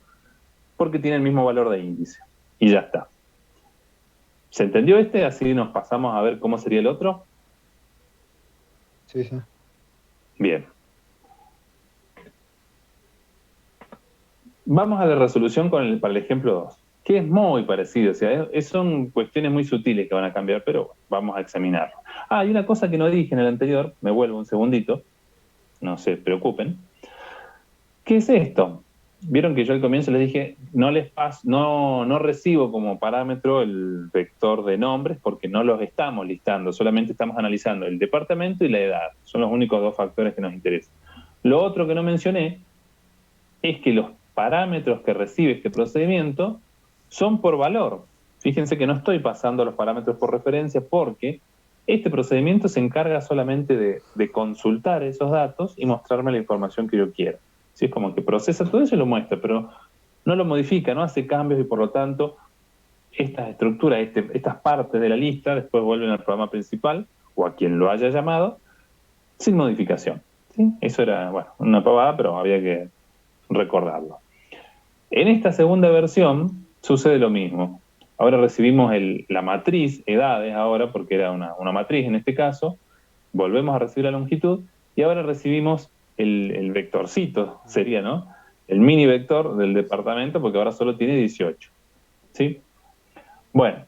porque tiene el mismo valor de índice. Y ya está. ¿Se entendió este? Así nos pasamos a ver cómo sería el otro. Sí, sí. Bien. Vamos a la resolución para el ejemplo 2, que es muy parecido. O sea, son cuestiones muy sutiles que van a cambiar, pero vamos a examinarlo. Hay una cosa que no dije en el anterior, me vuelvo un segundito, no se preocupen. ¿Qué es esto? Vieron que yo al comienzo les dije, no recibo como parámetro el vector de nombres porque no los estamos listando, solamente estamos analizando el departamento y la edad. Son los únicos 2 factores que nos interesan. Lo otro que no mencioné es que los parámetros que recibe este procedimiento son por valor. Fíjense que no estoy pasando los parámetros por referencia porque este procedimiento se encarga solamente de consultar esos datos y mostrarme la información que yo quiero. ¿Sí? Es como que procesa todo eso y lo muestra, pero no lo modifica, no hace cambios y por lo tanto estas estructuras, estas partes de la lista después vuelven al programa principal o a quien lo haya llamado sin modificación. ¿Sí? Eso era, bueno, una pavada, pero había que recordarlo. En esta segunda versión sucede lo mismo. Ahora recibimos la matriz edades, ahora porque era una matriz en este caso, volvemos a recibir la longitud y ahora recibimos el vectorcito, sería, ¿no? El mini vector del departamento porque ahora solo tiene 18. ¿Sí? Bueno,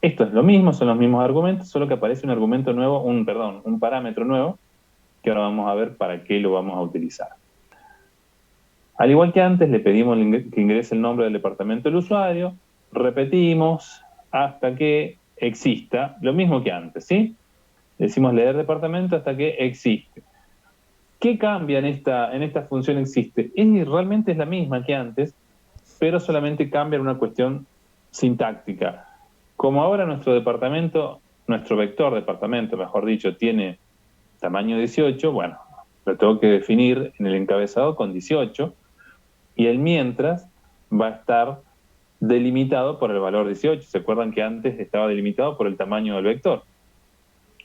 esto es lo mismo, son los mismos argumentos, solo que aparece un argumento nuevo, un parámetro nuevo, que ahora vamos a ver para qué lo vamos a utilizar. Al igual que antes, le pedimos que ingrese el nombre del departamento del usuario, repetimos hasta que exista, lo mismo que antes, ¿sí? Decimos leer departamento hasta que existe. ¿Qué cambia en esta función existe? Realmente es la misma que antes, pero solamente cambia en una cuestión sintáctica. Como ahora nuestro vector departamento, mejor dicho, tiene tamaño 18, bueno, lo tengo que definir en el encabezado con 18, y el mientras va a estar delimitado por el valor 18. ¿Se acuerdan que antes estaba delimitado por el tamaño del vector?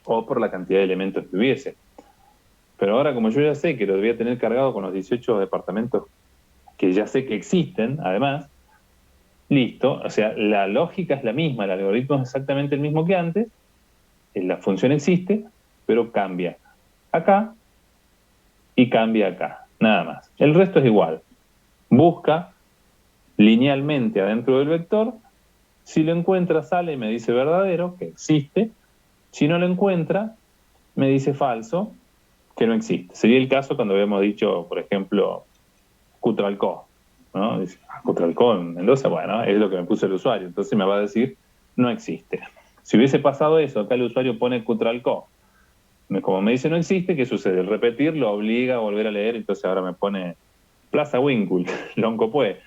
O por la cantidad de elementos que hubiese. Pero ahora, como yo ya sé que lo voy a tener cargado con los 18 departamentos que ya sé que existen, además, listo. O sea, la lógica es la misma, el algoritmo es exactamente el mismo que antes, la función existe, pero cambia acá y cambia acá, nada más. El resto es igual. Busca linealmente adentro del vector, si lo encuentra sale y me dice verdadero, que existe, si no lo encuentra me dice falso, que no existe. Sería el caso cuando habíamos dicho, por ejemplo, Cutralcó, ¿no? Dice, Cutralcó en Mendoza, bueno, es lo que me puso el usuario, entonces me va a decir no existe. Si hubiese pasado eso, acá el usuario pone Cutralcó, como me dice no existe, ¿qué sucede? El repetir lo obliga a volver a leer, entonces ahora me pone Plaza Winkle, Loncopué,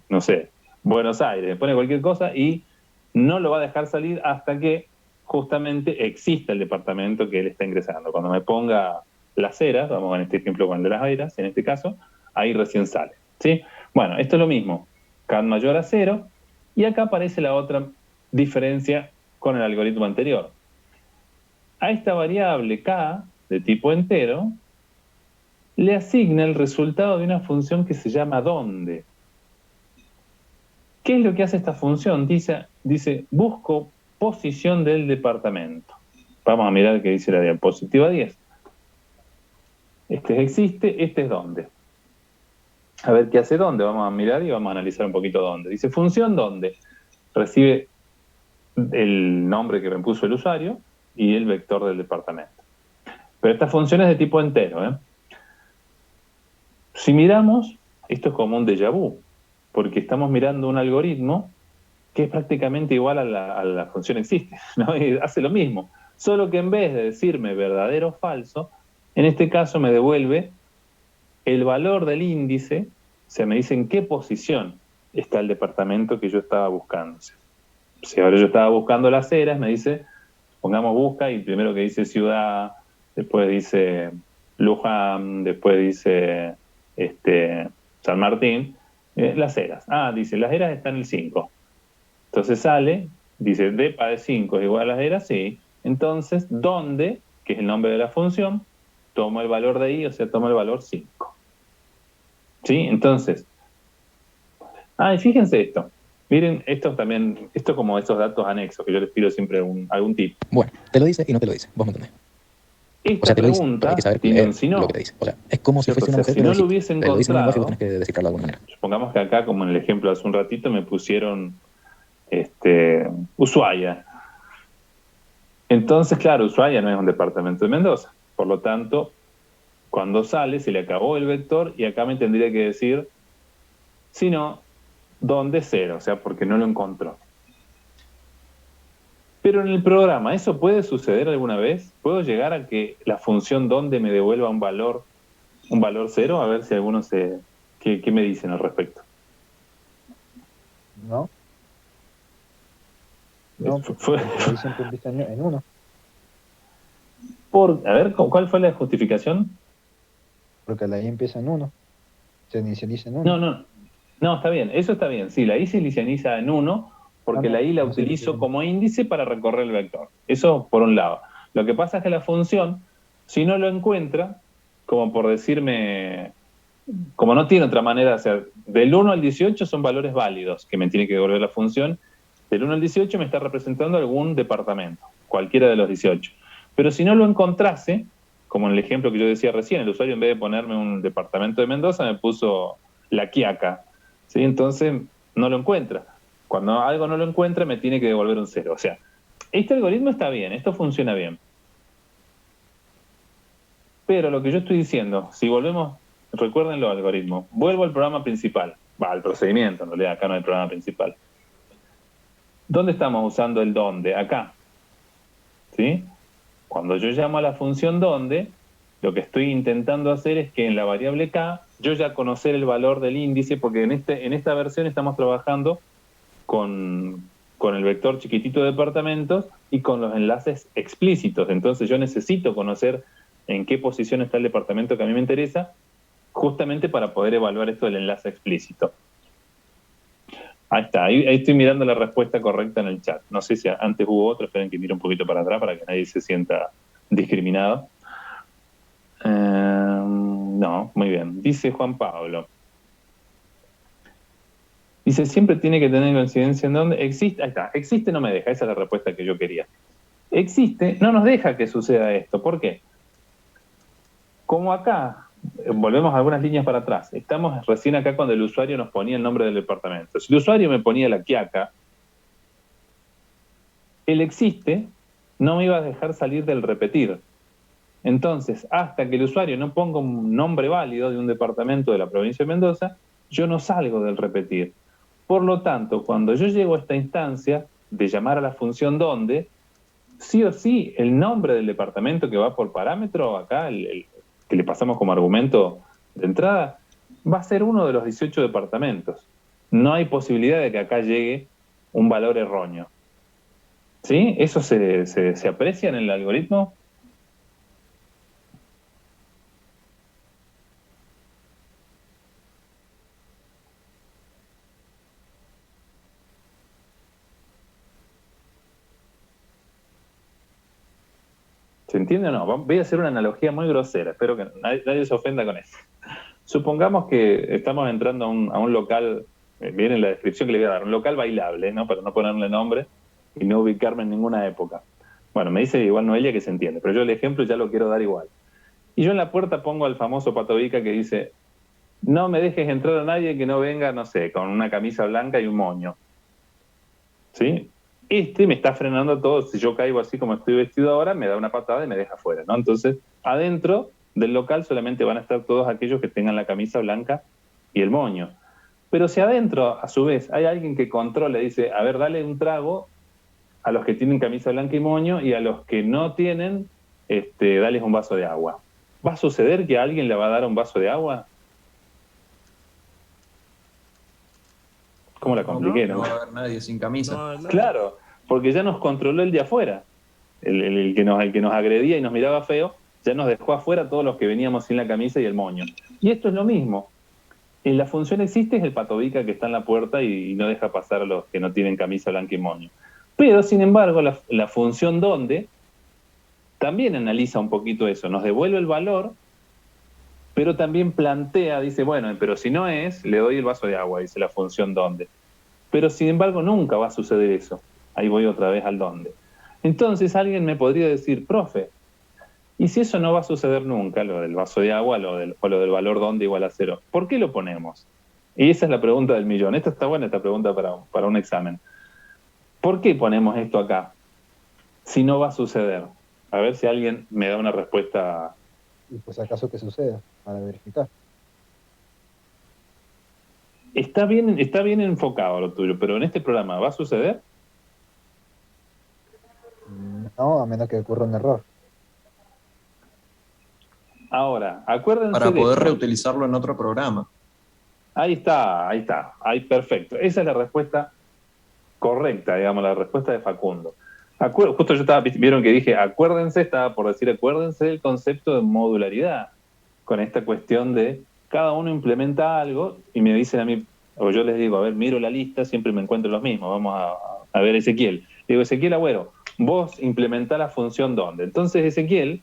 no sé, Buenos Aires, me pone cualquier cosa y no lo va a dejar salir hasta que justamente exista el departamento que él está ingresando. Cuando me ponga Las Heras, vamos en este ejemplo con el de Las Heras, en este caso, ahí recién sale, ¿sí? Bueno, esto es lo mismo, can mayor a 0, y acá aparece la otra diferencia con el algoritmo anterior. A esta variable k, de tipo entero, le asigna el resultado de una función que se llama dónde. ¿Qué es lo que hace esta función? Dice busco posición del departamento. Vamos a mirar qué dice la diapositiva 10. Este existe, este es dónde. A ver qué hace dónde, vamos a mirar y vamos a analizar un poquito dónde. Dice función dónde. Recibe el nombre que me puso el usuario y el vector del departamento. Pero esta función es de tipo entero, ¿eh? Si miramos, esto es como un déjà vu, porque estamos mirando un algoritmo que es prácticamente igual a la función existe, ¿no? Y hace lo mismo, solo que en vez de decirme verdadero o falso, en este caso me devuelve el valor del índice, o sea, me dice en qué posición está el departamento que yo estaba buscando. Si ahora yo estaba buscando Las Heras, me dice, pongamos busca, y primero que dice ciudad, después dice Luján, después dice San Martín, Las Heras. Ah, dice, Las Heras está en el 5. Entonces sale, dice, depa de 5 es igual a Las Heras, sí. Entonces, ¿dónde? Que es el nombre de la función, tomo el valor de i, o sea, tomo el valor 5. ¿Sí? Entonces, y fíjense esto. Miren, esto como estos datos anexos, que yo les pido siempre algún tip. Bueno, te lo dice y no te lo dice, vos me entendés. Esta pregunta hay que saber tiene leer un si no. lo que te dice. O sea, es como si ¿Cierto? fuese una mujer Si que no lo hubiese te lo dice en un lenguaje, encontrado, vos tenés que descifrarlo de alguna manera. supongamos que acá, como en el ejemplo de hace un ratito, me pusieron Ushuaia. Entonces, claro, Ushuaia no es un departamento de Mendoza. Por lo tanto, cuando sale, se le acabó el vector y acá me tendría que decir, si no, ¿dónde 0? O sea, porque no lo encontró. Pero en el programa, ¿eso puede suceder alguna vez? ¿Puedo llegar a que la función dónde me devuelva un valor 0? A ver si algunos ¿qué me dicen al respecto? No. No, porque ahí siempre empieza en 1. A ver, ¿cuál fue la justificación? Porque la I empieza en 1. Se inicializa en 1. No, está bien, eso está bien. Sí, la I se inicializa en 1 porque la I la utilizo como índice para recorrer el vector. Eso por un lado. Lo que pasa es que la función, si no lo encuentra, como por decirme, como no tiene otra manera de hacer, del 1 al 18 son valores válidos que me tiene que devolver la función. Del 1 al 18 me está representando algún departamento, cualquiera de los 18. Pero si no lo encontrase, como en el ejemplo que yo decía recién, el usuario en vez de ponerme un departamento de Mendoza me puso La Quiaca, ¿sí? Entonces no lo encuentra. Cuando algo no lo encuentra me tiene que devolver un 0. O sea, este algoritmo está bien, esto funciona bien. Pero lo que yo estoy diciendo, si volvemos, recuerden los algoritmos, vuelvo al programa principal, al procedimiento, en realidad acá no hay programa principal. ¿Dónde estamos usando el dónde? Acá. ¿Sí? Cuando yo llamo a la función dónde, lo que estoy intentando hacer es que en la variable k, yo ya conocer el valor del índice, porque en esta versión estamos trabajando con el vector chiquitito de departamentos y con los enlaces explícitos. Entonces yo necesito conocer en qué posición está el departamento que a mí me interesa, justamente para poder evaluar esto del enlace explícito. Ahí está, ahí estoy mirando la respuesta correcta en el chat. No sé si antes hubo otro, esperen que mire un poquito para atrás para que nadie se sienta discriminado. No, muy bien. Dice Juan Pablo. Dice, siempre tiene que tener coincidencia en donde existe. Ahí está, existe no me deja, esa es la respuesta que yo quería. Existe, no nos deja que suceda esto. ¿Por qué? Como acá, volvemos algunas líneas para atrás, estamos recién acá cuando el usuario nos ponía el nombre del departamento. Si el usuario me ponía La Quiaca, el existe no me iba a dejar salir del repetir. Entonces, hasta que el usuario no ponga un nombre válido de un departamento de la provincia de Mendoza, yo no salgo del repetir. Por lo tanto, cuando yo llego a esta instancia de llamar a la función dónde, sí o sí, el nombre del departamento que va por parámetro, acá, el que le pasamos como argumento de entrada, va a ser uno de los 18 departamentos. No hay posibilidad de que acá llegue un valor erróneo. ¿Sí? ¿Eso se aprecia en el algoritmo? ¿Se entiende o no? Voy a hacer una analogía muy grosera, espero que nadie se ofenda con eso. Supongamos que estamos entrando a un local Miren la descripción que le voy a dar, un local bailable, ¿no? Para no ponerle nombre y no ubicarme en ninguna época. Bueno, me dice igual Noelia que se entiende, pero yo el ejemplo ya lo quiero dar igual. Y yo en la puerta pongo al famoso patovica que dice, no me dejes entrar a nadie que no venga, no sé, con una camisa blanca y un moño. ¿Sí? Me está frenando todo. Si yo caigo así como estoy vestido ahora, me da una patada y me deja afuera, ¿no? Entonces, adentro del local solamente van a estar todos aquellos que tengan la camisa blanca y el moño. Pero si adentro, a su vez, hay alguien que controla y dice, a ver, dale un trago a los que tienen camisa blanca y moño y a los que no tienen, dales un vaso de agua. ¿Va a suceder que a alguien le va a dar un vaso de agua? ¿Cómo la compliqué, no va a haber nadie sin camisa. No. Claro, porque ya nos controló el de afuera. El que nos agredía y nos miraba feo, ya nos dejó afuera todos los que veníamos sin la camisa y el moño. Y esto es lo mismo. En la función existe es el patovica que está en la puerta y no deja pasar a los que no tienen camisa blanca y moño. Pero, sin embargo, la función donde también analiza un poquito eso, nos devuelve el valor, pero también plantea, dice, bueno, pero si no es, le doy el vaso de agua, dice la función donde. Pero, sin embargo, nunca va a suceder eso. Ahí voy otra vez al donde. Entonces, alguien me podría decir, profe, ¿y si eso no va a suceder nunca, lo del vaso de agua o lo del valor donde igual a 0? ¿Por qué lo ponemos? Y esa es la pregunta del millón. Esta está buena, esta pregunta para un examen. ¿Por qué ponemos esto acá si no va a suceder? A ver si alguien me da una respuesta. Y pues acaso que suceda, para verificar. Está bien enfocado lo tuyo, pero en este programa, ¿va a suceder? No, a menos que ocurra un error. Ahora, acuérdense Para de poder esto. reutilizarlo en otro programa. Ahí está, perfecto. Esa es la respuesta correcta, digamos, la respuesta de Facundo. Justo yo vieron que dije, estaba por decir, acuérdense del concepto de modularidad, con esta cuestión de cada uno implementa algo y me dicen a mí, o yo les digo, a ver, miro la lista, siempre me encuentro los mismos, vamos a ver Ezequiel. Digo, Ezequiel Agüero, vos implementá la función donde. Entonces Ezequiel,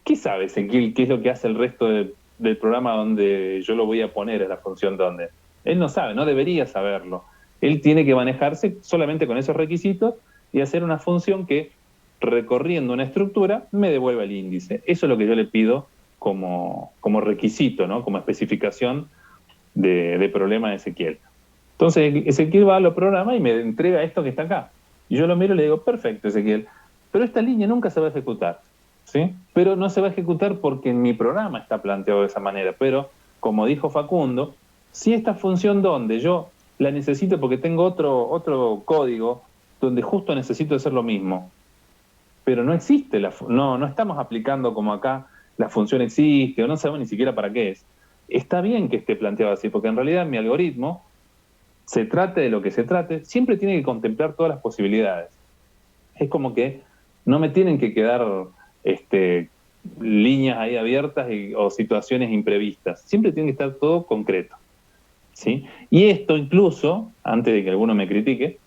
¿qué sabe Ezequiel qué es lo que hace el resto del programa donde yo lo voy a poner a la función donde? Él no sabe, no debería saberlo. Él tiene que manejarse solamente con esos requisitos y hacer una función que, recorriendo una estructura, me devuelva el índice. Eso es lo que yo le pido como requisito, ¿no? Como especificación de problema de Ezequiel. Entonces Ezequiel va a los programas y me entrega esto que está acá. Y yo lo miro y le digo, perfecto Ezequiel, pero esta línea nunca se va a ejecutar, ¿sí? Pero no se va a ejecutar porque en mi programa está planteado de esa manera. Pero, como dijo Facundo, si esta función donde yo la necesito porque tengo otro código donde justo necesito hacer lo mismo, pero no existe, no estamos aplicando como acá, la función existe, o no sabemos ni siquiera para qué es. Está bien que esté planteado así, porque en realidad mi algoritmo, se trate de lo que se trate, siempre tiene que contemplar todas las posibilidades. Es como que no me tienen que quedar líneas ahí abiertas o situaciones imprevistas. Siempre tiene que estar todo concreto, ¿sí? Y esto incluso, antes de que alguno me critique,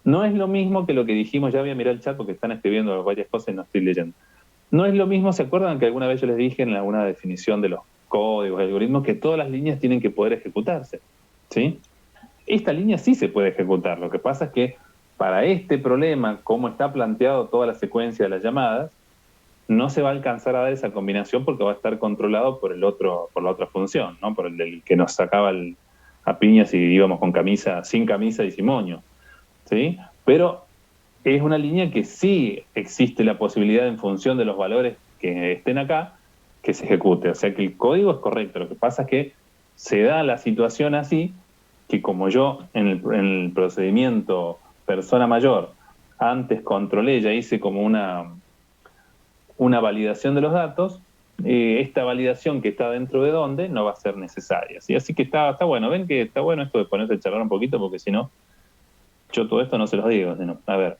no es lo mismo que lo que dijimos, ya voy a mirar el chat porque están escribiendo varias cosas y no estoy leyendo. No es lo mismo, ¿se acuerdan que alguna vez yo les dije en alguna definición de los códigos, algoritmos, que todas las líneas tienen que poder ejecutarse, ¿sí? Esta línea sí se puede ejecutar, lo que pasa es que para este problema, como está planteado toda la secuencia de las llamadas, no se va a alcanzar a dar esa combinación porque va a estar controlado por la otra función, ¿no? Por el del que nos sacaba a piñas si íbamos con camisa, sin camisa y sin moño, ¿sí? Pero es una línea que sí existe la posibilidad en función de los valores que estén acá, que se ejecute. O sea que el código es correcto. Lo que pasa es que se da la situación así, que como yo en el procedimiento persona mayor antes controlé, ya hice como una validación de los datos, esta validación que está dentro de donde no va a ser necesaria, ¿sí? Así que está bueno. Ven que está bueno esto de ponerse a charlar un poquito, porque si no, yo todo esto no se los digo. Sino, a ver,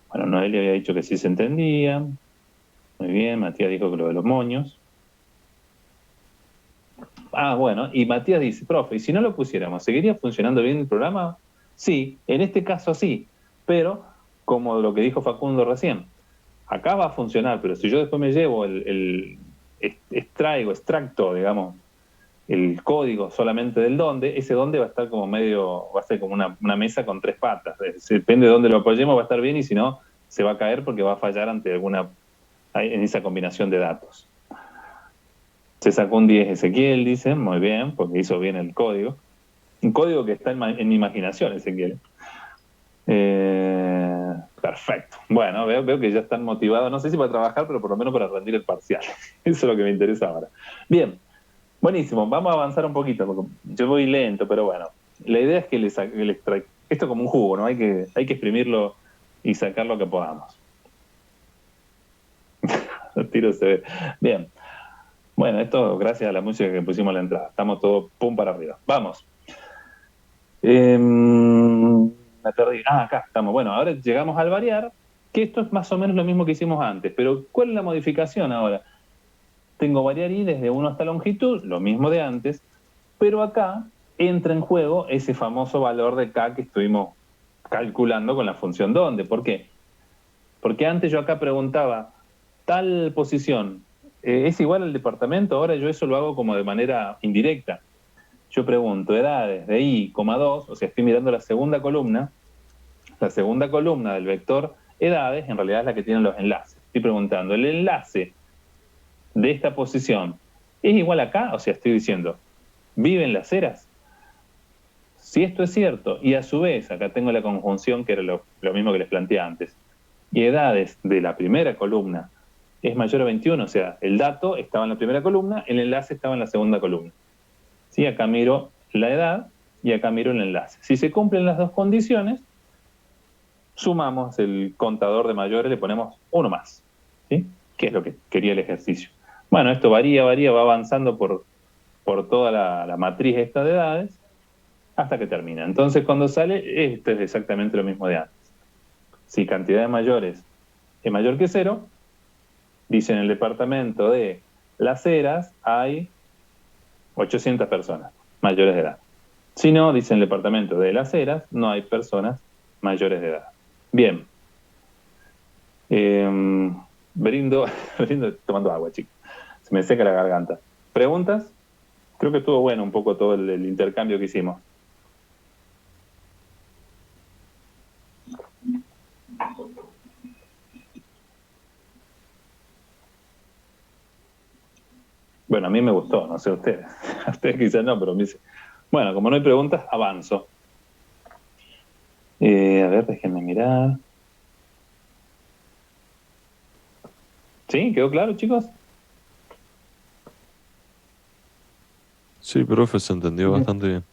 bueno, Noelia había dicho que sí se entendía. Muy bien, Matías dijo que lo de los moños. Bueno, y Matías dice, profe, ¿y si no lo pusiéramos, seguiría funcionando bien el programa? Sí, en este caso sí, pero como lo que dijo Facundo recién, acá va a funcionar, pero si yo después me llevo extracto, digamos, el código solamente del dónde, ese dónde va a estar como va a ser como una mesa con 3 patas. Depende de dónde lo apoyemos, va a estar bien, y si no, se va a caer porque va a fallar en esa combinación de datos. Se sacó un 10 Ezequiel, dicen, muy bien, porque hizo bien el código. Un código que está en mi imaginación, Ezequiel. Perfecto. Bueno, veo que ya están motivados, no sé si para trabajar, pero por lo menos para rendir el parcial. Eso es lo que me interesa ahora. Bien, buenísimo, vamos a avanzar un poquito, porque yo voy lento, pero bueno. La idea es que esto como un jugo, ¿no? Hay que exprimirlo y sacar lo que podamos. Los tiros se ven. Bien. Bueno, esto gracias a la música que pusimos en la entrada. Estamos todos pum para arriba. Vamos. Me perdí. Acá estamos. Bueno, ahora llegamos al variar, que esto es más o menos lo mismo que hicimos antes. Pero, ¿cuál es la modificación ahora? Tengo variar i desde 1 hasta longitud, lo mismo de antes, pero acá entra en juego ese famoso valor de k que estuvimos calculando con la función dónde. ¿Por qué? Porque antes yo acá preguntaba, tal posición, ¿es igual al departamento? Ahora yo eso lo hago como de manera indirecta. Yo pregunto edades de i,2, o sea, estoy mirando la segunda columna del vector edades, en realidad es la que tiene los enlaces. Estoy preguntando, ¿el enlace de esta posición es igual a k? O sea, estoy diciendo, ¿vive en las eras? Si esto es cierto, y a su vez, acá tengo la conjunción que era lo mismo que les planteé antes, y edades de la primera columna es mayor a 21, o sea, el dato estaba en la primera columna, el enlace estaba en la segunda columna. ¿Sí? Acá miro la edad y acá miro el enlace. Si se cumplen las dos condiciones, sumamos el contador de mayores, le ponemos uno más, ¿sí? Que es lo que quería el ejercicio. Bueno, esto varía, va avanzando por toda la matriz esta de edades hasta que termina. Entonces, cuando sale, esto es exactamente lo mismo de antes. Si cantidad de mayores es mayor que 0, dice en el departamento de Las Heras hay 800 personas mayores de edad. Si no, dice en el departamento de Las Heras, no hay personas mayores de edad. Bien. Brindo tomando agua, chicos. Se me seca la garganta. ¿Preguntas? Creo que estuvo bueno un poco todo el intercambio que hicimos. Bueno, a mí me gustó, no sé ustedes. A ustedes quizás no, pero a mí sí. Bueno, como no hay preguntas, avanzo. A ver, déjenme mirar. ¿Sí? ¿Quedó claro, chicos? Sí, profe, se entendió bastante bien.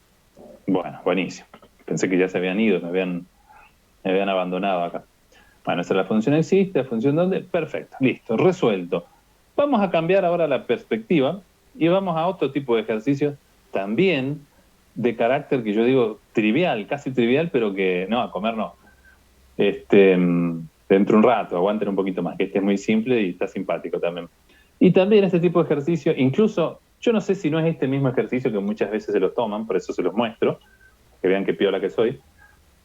Bueno, buenísimo. Pensé que ya se habían ido, me habían abandonado acá. Bueno, esa es la función existe, la función dónde. Perfecto, listo, resuelto. Vamos a cambiar ahora la perspectiva y vamos a otro tipo de ejercicios también de carácter que yo digo trivial, casi trivial, pero que no, a comer no. Dentro de un rato, aguanten un poquito más, que este es muy simple y está simpático también. Y también este tipo de ejercicio, incluso, yo no sé si no es este mismo ejercicio que muchas veces se lo toman, por eso se los muestro, que vean qué piola que soy.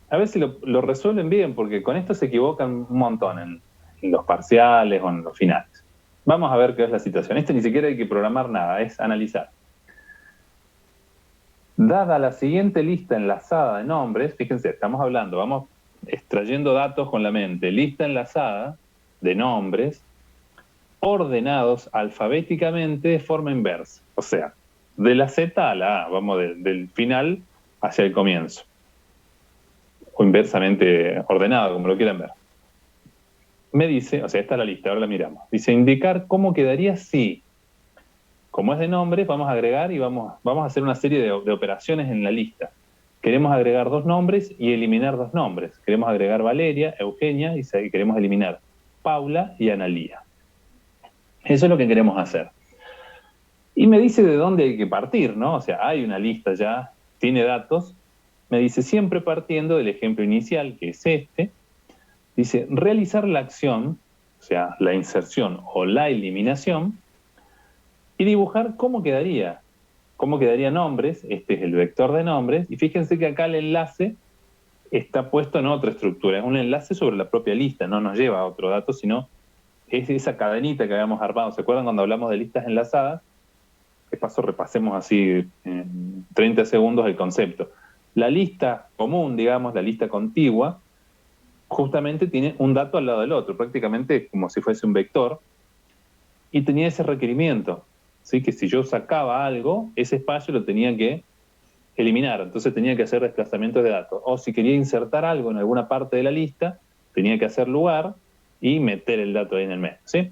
A ver si lo resuelven bien, porque con esto se equivocan un montón en los parciales o en los finales. Vamos a ver qué es la situación. Ni siquiera hay que programar nada, es analizar. Dada la siguiente lista enlazada de nombres, fíjense, estamos hablando, vamos extrayendo datos con la mente. Lista enlazada de nombres ordenados alfabéticamente de forma inversa. O sea, de la Z a la A, vamos del final hacia el comienzo. O inversamente ordenado, como lo quieran ver. Me dice, o sea, esta es la lista, ahora la miramos. Dice, indicar cómo quedaría si, como es de nombres, vamos a agregar y vamos a hacer una serie de operaciones en la lista. Queremos agregar 2 nombres y eliminar 2 nombres. Queremos agregar Valeria, Eugenia y queremos eliminar Paula y Analía. Eso es lo que queremos hacer. Y me dice de dónde hay que partir, ¿no? O sea, hay una lista ya, tiene datos. Me dice, siempre partiendo del ejemplo inicial, que es este. Dice, realizar la acción, o sea, la inserción o la eliminación, y dibujar cómo quedarían nombres. Este es el vector de nombres, y fíjense que acá el enlace está puesto en otra estructura, es un enlace sobre la propia lista, no nos lleva a otro dato, sino es esa cadenita que habíamos armado. ¿Se acuerdan cuando hablamos de listas enlazadas? de paso repasemos así en 30 segundos el concepto. La lista común, digamos, la lista contigua, justamente tiene un dato al lado del otro, prácticamente como si fuese un vector, y tenía ese requerimiento, ¿sí? Que si yo sacaba algo, ese espacio lo tenía que eliminar, entonces tenía que hacer desplazamientos de datos. O si quería insertar algo en alguna parte de la lista, tenía que hacer lugar y meter el dato ahí en el medio, ¿sí?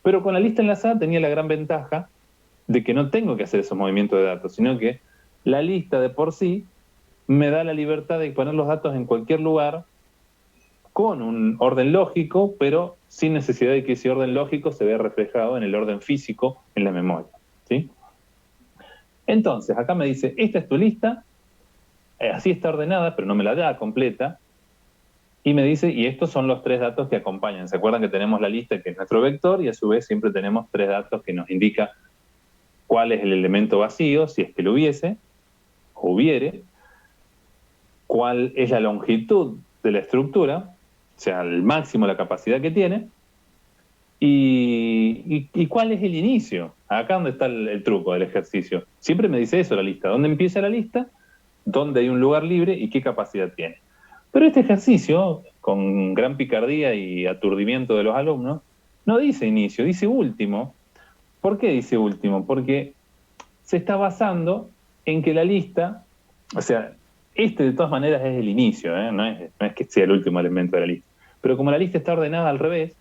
Pero con la lista enlazada tenía la gran ventaja de que no tengo que hacer esos movimientos de datos, sino que la lista de por sí me da la libertad de poner los datos en cualquier lugar con un orden lógico, pero sin necesidad de que ese orden lógico se vea reflejado en el orden físico en la memoria, ¿sí? Entonces, acá me dice, esta es tu lista, así está ordenada, pero no me la da completa, y me dice, y estos son los 3 datos que acompañan. ¿Se acuerdan que tenemos la lista que es nuestro vector, y a su vez siempre tenemos 3 datos que nos indica cuál es el elemento vacío, si es que lo hubiese, o hubiere, cuál es la longitud de la estructura, o sea, al máximo la capacidad que tiene, y cuál es el inicio. Acá donde está el truco del ejercicio. Siempre me dice eso la lista. ¿Dónde empieza la lista? ¿Dónde hay un lugar libre? ¿Y qué capacidad tiene? Pero este ejercicio, con gran picardía y aturdimiento de los alumnos, no dice inicio, dice último. ¿Por qué dice último? Porque se está basando en que la lista, o sea, de todas maneras es el inicio, ¿eh? No es que sea el último elemento de la lista. Pero como la lista está ordenada al revés,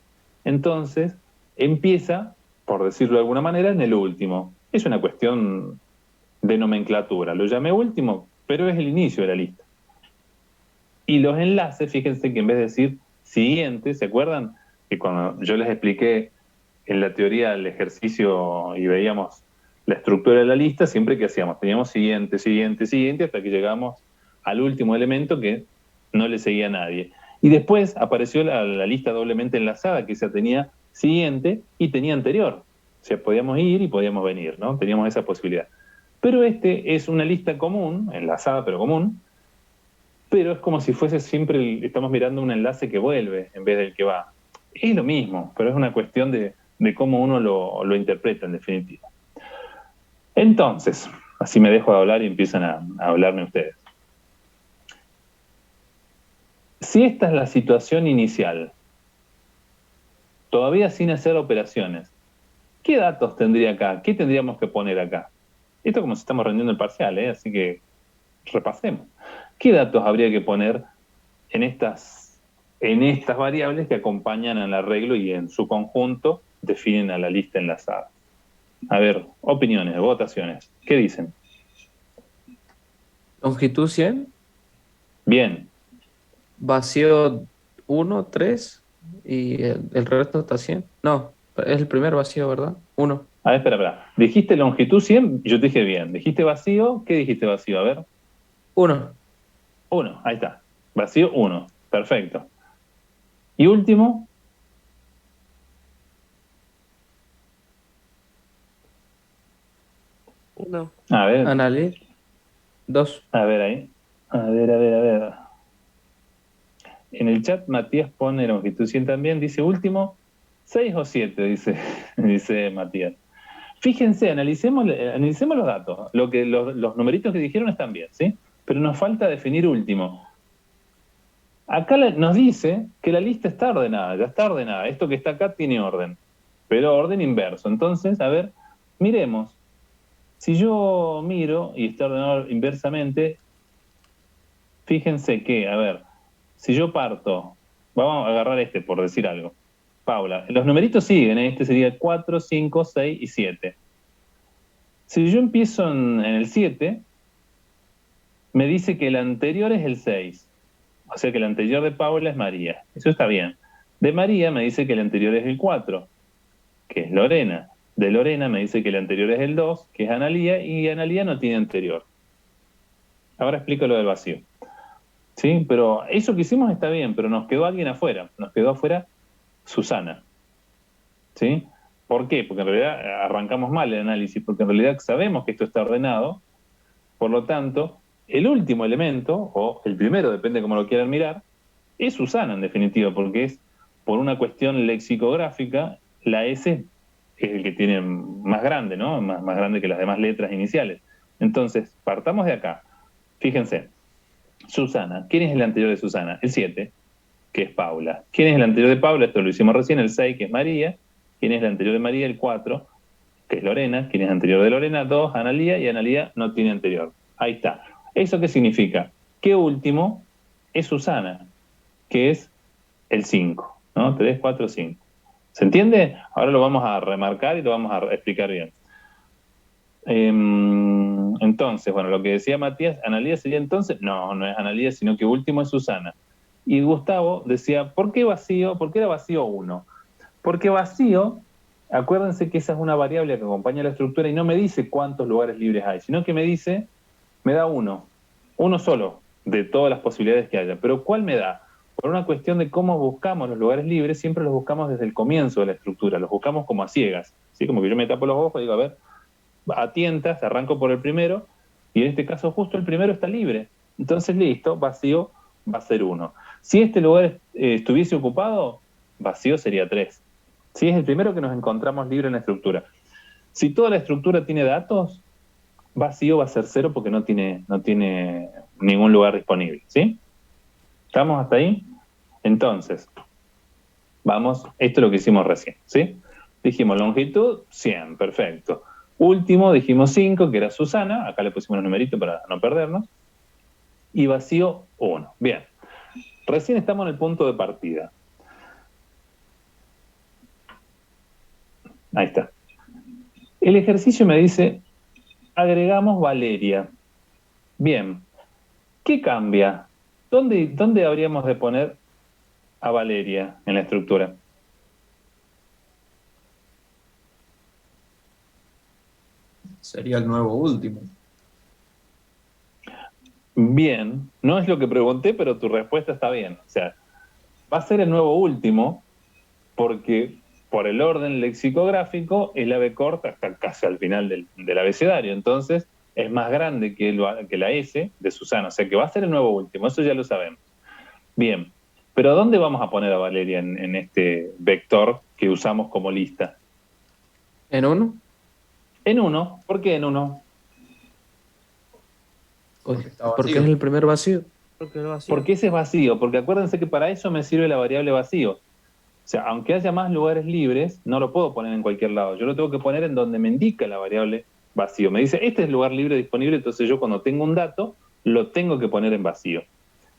entonces empieza, por decirlo de alguna manera, en el último. Es una cuestión de nomenclatura. Lo llamé último, pero es el inicio de la lista. Y los enlaces, fíjense que en vez de decir siguiente, ¿se acuerdan? Que cuando yo les expliqué en la teoría del ejercicio y veíamos la estructura de la lista, siempre que hacíamos, teníamos siguiente, siguiente, siguiente, hasta que llegamos al último elemento que no le seguía a nadie. Y después apareció la lista doblemente enlazada, que ya tenía siguiente y tenía anterior. O sea, podíamos ir y podíamos venir, ¿no? Teníamos esa posibilidad. Pero es una lista común, enlazada pero común, pero es como si fuese siempre, estamos mirando un enlace que vuelve en vez del que va. Es lo mismo, pero es una cuestión de cómo uno lo interpreta en definitiva. Entonces, así me dejo de hablar y empiezan a hablarme ustedes. Si esta es la situación inicial, todavía sin hacer operaciones, ¿qué datos tendría acá? ¿Qué tendríamos que poner acá? Esto como si estamos rendiendo el parcial, así que repasemos. ¿Qué datos habría que poner en estas variables que acompañan al arreglo y en su conjunto definen a la lista enlazada? A ver, opiniones, votaciones. ¿Qué dicen? Longitud 100. Bien. Vacío 1, 3 y el resto está 100. No, es el primer vacío, ¿verdad? 1. A ver, espera. Dijiste longitud 100, yo te dije bien. Dijiste vacío, ¿qué dijiste vacío? A ver. 1. 1, ahí está. Vacío 1, perfecto. Y último. No. A ver. Análisis. 2. A ver ahí. A ver. En el chat Matías pone longitud 100 también. Dice último, 6 o 7, dice Matías. Fíjense, analicemos los datos. Los numeritos que dijeron están bien, ¿sí? Pero nos falta definir último. Acá nos dice que la lista está ordenada, ya está ordenada. Esto que está acá tiene orden, pero orden inverso. Entonces, a ver, miremos. Si yo miro y está ordenado inversamente, fíjense que, a ver, si yo parto, vamos a agarrar por decir algo. Paula, los numeritos siguen, este sería 4, 5, 6 y 7. Si yo empiezo en el 7, me dice que el anterior es el 6. O sea que el anterior de Paula es María. Eso está bien. De María me dice que el anterior es el 4, que es Lorena. De Lorena me dice que el anterior es el 2, que es Analía, y Analía no tiene anterior. Ahora explico lo del vacío. ¿Sí? Pero eso que hicimos está bien, pero nos quedó alguien afuera. Nos quedó afuera Susana. ¿Sí? ¿Por qué? Porque en realidad arrancamos mal el análisis, porque en realidad sabemos que esto está ordenado, por lo tanto, el último elemento, o el primero, depende de cómo lo quieran mirar, es Susana en definitiva, porque es, por una cuestión lexicográfica, la S es el que tiene más grande, ¿no? Más grande que las demás letras iniciales. Entonces, partamos de acá. Fíjense, Susana. ¿Quién es el anterior de Susana? El 7, que es Paula. ¿Quién es el anterior de Paula? Esto lo hicimos recién, el 6, que es María. ¿Quién es el anterior de María? El 4, que es Lorena. ¿Quién es el anterior de Lorena? 2, Analía, y Analía no tiene anterior. Ahí está. ¿Eso qué significa? Que último es Susana, que es el 5, ¿no? 3, 4, 5. ¿Se entiende? Ahora lo vamos a remarcar y lo vamos a explicar bien. Entonces, bueno, lo que decía Matías, ¿Analía sería entonces? No, no es Analía, sino que último es Susana. Y Gustavo decía, ¿por qué vacío? ¿Por qué era vacío 1? Porque vacío, acuérdense que esa es una variable que acompaña la estructura y no me dice cuántos lugares libres hay, sino que me dice, me da uno solo de todas las posibilidades que haya. Pero ¿cuál me da? Por una cuestión de cómo buscamos los lugares libres, siempre los buscamos desde el comienzo de la estructura, los buscamos como a ciegas, ¿sí? Como que yo me tapo los ojos y digo, a ver, a tientas, arranco por el primero, y en este caso justo el primero está libre. Entonces, listo, vacío va a ser 1. Si este lugar estuviese ocupado, vacío sería 3. Si es el primero que nos encontramos libre en la estructura. Si toda la estructura tiene datos, vacío va a ser 0 porque no tiene ningún lugar disponible, ¿sí? ¿Estamos hasta ahí? Entonces, vamos, esto es lo que hicimos recién, ¿sí? Dijimos longitud, 100, perfecto. Último, dijimos 5, que era Susana, acá le pusimos un numerito para no perdernos, y vacío 1. Bien, recién estamos en el punto de partida. Ahí está. El ejercicio me dice, agregamos Valeria. Bien, ¿qué cambia? ¿Dónde habríamos de poner a Valeria en la estructura? Sería el nuevo último. Bien, no es lo que pregunté, pero tu respuesta está bien. O sea, va a ser el nuevo último porque por el orden lexicográfico el ave corta está casi al final del abecedario. Entonces es más grande que la S de Susana. O sea que va a ser el nuevo último, eso ya lo sabemos. Bien, pero ¿dónde vamos a poner a Valeria en este vector que usamos como lista? ¿En 1? En 1. ¿Por qué en 1? Porque está vacío. Porque es el primer vacío. Porque ese es vacío, porque acuérdense que para eso me sirve la variable vacío. O sea, aunque haya más lugares libres, no lo puedo poner en cualquier lado. Yo lo tengo que poner en donde me indica la variable vacío. Me dice, este es el lugar libre disponible, entonces yo cuando tengo un dato, lo tengo que poner en vacío.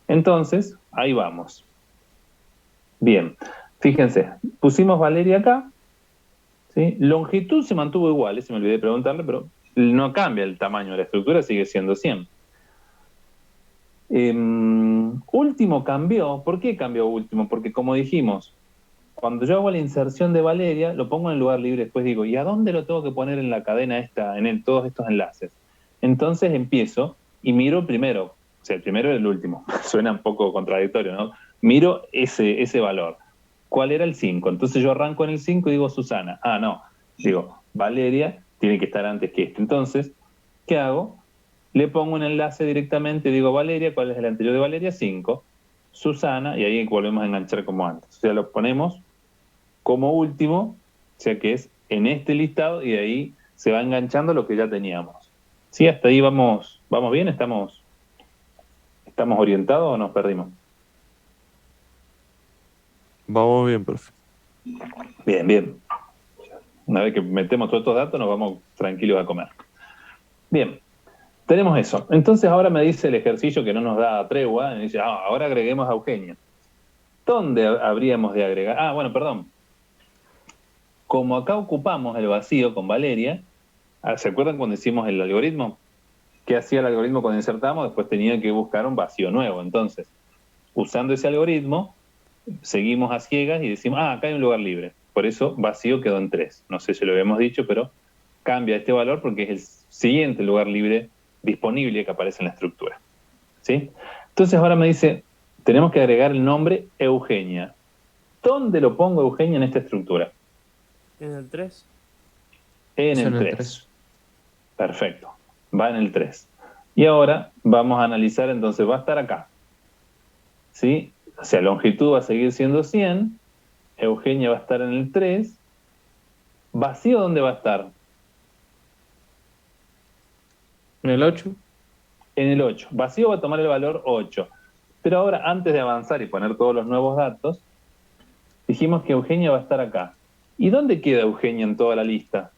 Entonces, ahí vamos. Bien, fíjense, pusimos Valeria acá, ¿sí? Longitud se mantuvo igual, se me olvidé de preguntarle, pero no cambia el tamaño de la estructura, sigue siendo 100. Último cambió. ¿Por qué cambió último? Porque como dijimos, cuando yo hago la inserción de Valeria, lo pongo en el lugar libre, después digo, ¿y a dónde lo tengo que poner en la cadena esta, todos estos enlaces? Entonces empiezo y miro primero, o sea, el primero y el último, suena un poco contradictorio, ¿no? Miro ese valor. ¿Cuál era el 5? Entonces yo arranco en el 5 y digo Susana. Ah, no, digo, Valeria tiene que estar antes que este. Entonces, ¿qué hago? Le pongo un enlace directamente, digo Valeria, ¿cuál es el anterior de Valeria? 5. Susana, y ahí volvemos a enganchar como antes. O sea, lo ponemos como último, o sea que es en este listado, y de ahí se va enganchando lo que ya teníamos. ¿Sí? Hasta ahí vamos bien, ¿estamos orientados o nos perdimos? Vamos bien, profe. Bien, bien. Una vez que metemos todos estos datos, nos vamos tranquilos a comer. Bien, tenemos eso. Entonces ahora me dice el ejercicio que no nos da tregua, me dice, ahora agreguemos a Eugenia. ¿Dónde habríamos de agregar? Ah, bueno, perdón. Como acá ocupamos el vacío con Valeria, ¿se acuerdan cuando hicimos el algoritmo? ¿Qué hacía el algoritmo cuando insertamos? Después tenía que buscar un vacío nuevo. Entonces, usando ese algoritmo, seguimos a ciegas y decimos, acá hay un lugar libre. Por eso vacío quedó en 3. No sé si lo habíamos dicho, pero cambia este valor porque es el siguiente lugar libre disponible que aparece en la estructura. ¿Sí? Entonces ahora me dice, tenemos que agregar el nombre Eugenia. ¿Dónde lo pongo Eugenia en esta estructura? En el 3. En el 3. Perfecto. Va en el 3. Y ahora vamos a analizar, entonces va a estar acá. ¿Sí? O sea, longitud va a seguir siendo 100. Eugenia va a estar en el 3. ¿Vacío dónde va a estar? ¿En el 8? En el 8. Vacío va a tomar el valor 8. Pero ahora, antes de avanzar y poner todos los nuevos datos, dijimos que Eugenia va a estar acá. ¿Y dónde queda Eugenia en toda la lista?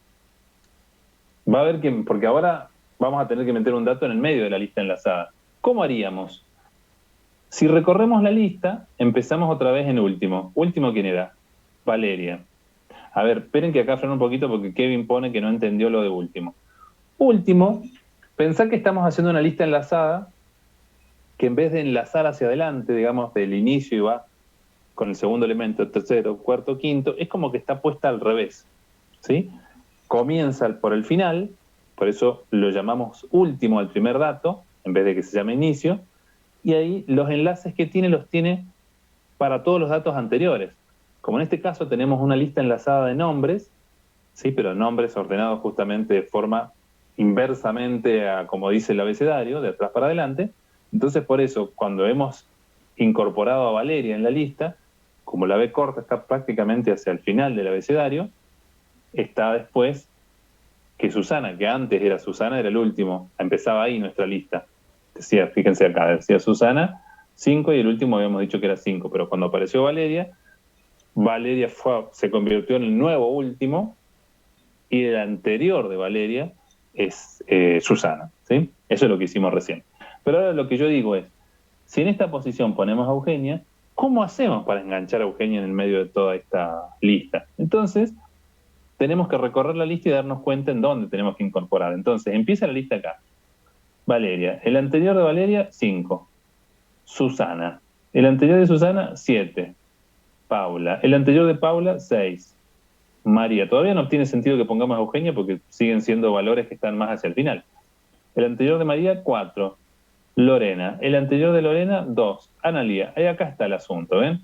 Va a ver que, porque ahora vamos a tener que meter un dato en el medio de la lista enlazada. ¿Cómo haríamos? Si recorremos la lista, empezamos otra vez en último. ¿Último quién era? Valeria. A ver, esperen que acá freno un poquito porque Kevin pone que no entendió lo de último. Último, pensá que estamos haciendo una lista enlazada que en vez de enlazar hacia adelante, digamos, del inicio y va con el segundo elemento, tercero, cuarto, quinto, es como que está puesta al revés, ¿sí? Comienza por el final, por eso lo llamamos último al primer dato, en vez de que se llame inicio, y ahí los enlaces que tiene los tiene para todos los datos anteriores. Como en este caso tenemos una lista enlazada de nombres, ¿sí? Pero nombres ordenados justamente de forma inversamente a como dice el abecedario, de atrás para adelante. Entonces, por eso, cuando hemos incorporado a Valeria en la lista, como la B corta está prácticamente hacia el final del abecedario, está después que Susana, que antes era Susana, era el último. Empezaba ahí nuestra lista. Decía, fíjense acá, decía Susana, 5 y el último habíamos dicho que era 5. Pero cuando apareció Valeria, Valeria se convirtió en el nuevo último y el anterior de Valeria es Susana, ¿sí? Eso es lo que hicimos recién. Pero ahora lo que yo digo es, si en esta posición ponemos a Eugenia, ¿cómo hacemos para enganchar a Eugenia en el medio de toda esta lista? Entonces, tenemos que recorrer la lista y darnos cuenta en dónde tenemos que incorporar. Entonces, empieza la lista acá. Valeria. El anterior de Valeria, 5. Susana. El anterior de Susana, 7. Paula. El anterior de Paula, 6. María. Todavía no tiene sentido que pongamos a Eugenia porque siguen siendo valores que están más hacia el final. El anterior de María, 4. Lorena. El anterior de Lorena, 2. Analía. Ahí acá está el asunto, ¿ven?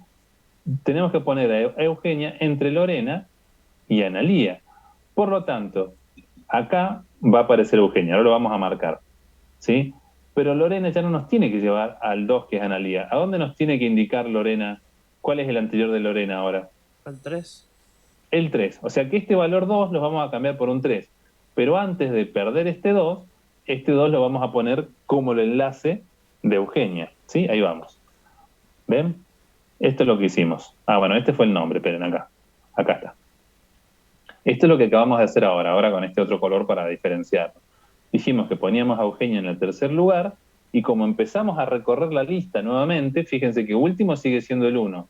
Tenemos que poner a Eugenia entre Lorena y Analía. Por lo tanto, acá va a aparecer Eugenia, ahora lo vamos a marcar, ¿sí? Pero Lorena ya no nos tiene que llevar al 2, que es Analía. ¿A dónde nos tiene que indicar Lorena? ¿Cuál es el anterior de Lorena ahora? Al 3. El 3. O sea que este valor 2 lo vamos a cambiar por un 3. Pero antes de perder este 2 lo vamos a poner como el enlace de Eugenia, ¿sí? Ahí vamos. ¿Ven? Esto es lo que hicimos. Ah, bueno, este fue el nombre, esperen acá. Acá está. Esto es lo que acabamos de hacer ahora con este otro color para diferenciarlo. Dijimos que poníamos a Eugenia en el tercer lugar y como empezamos a recorrer la lista nuevamente, fíjense que último sigue siendo el 1.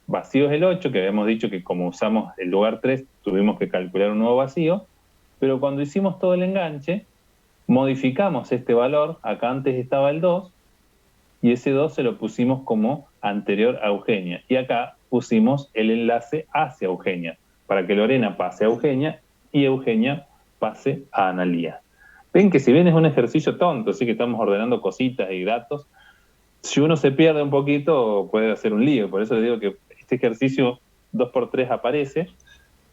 Vacío es el 8, que habíamos dicho que como usamos el lugar 3, tuvimos que calcular un nuevo vacío, pero cuando hicimos todo el enganche, modificamos este valor, acá antes estaba el 2, y ese 2 se lo pusimos como anterior a Eugenia. Y acá pusimos el enlace hacia Eugenia, para que Lorena pase a Eugenia y Eugenia pase a Analía. Ven que si bien es un ejercicio tonto, así que estamos ordenando cositas y datos, si uno se pierde un poquito puede hacer un lío. Por eso les digo que este ejercicio 2×3 aparece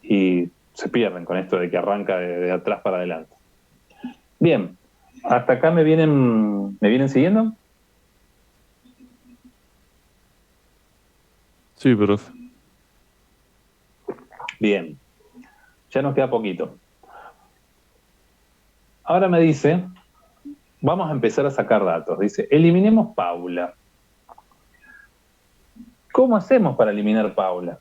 y se pierden con esto de que arranca de atrás para adelante. Bien, hasta acá ¿me vienen siguiendo? Sí, profe. Bien, ya nos queda poquito. Ahora me dice, vamos a empezar a sacar datos. Dice, eliminemos Paula. ¿Cómo hacemos para eliminar Paula?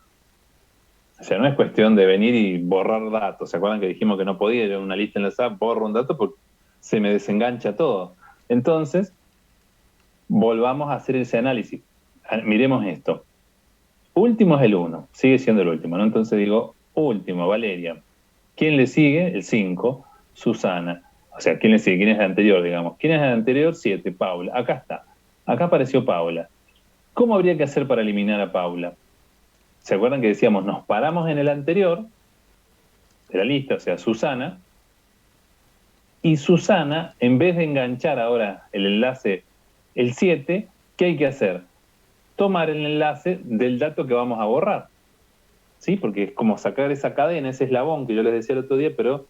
O sea, no es cuestión de venir y borrar datos. ¿Se acuerdan que dijimos que no podía? Yo en una lista enlazada borro un dato porque se me desengancha todo. Entonces, volvamos a hacer ese análisis. Miremos esto. Último es el 1, sigue siendo el último, ¿no? Entonces digo, último, Valeria. ¿Quién le sigue? El 5, Susana. O sea, ¿quién le sigue? ¿Quién es el anterior, digamos? ¿Quién es el anterior? 7, Paula. Acá está. Acá apareció Paula. ¿Cómo habría que hacer para eliminar a Paula? ¿Se acuerdan que decíamos, nos paramos en el anterior de la lista, o sea, Susana, y Susana, en vez de enganchar ahora el enlace, el 7, ¿qué hay que hacer? Tomar el enlace del dato que vamos a borrar, ¿sí? Porque es como sacar esa cadena, ese eslabón que yo les decía el otro día, pero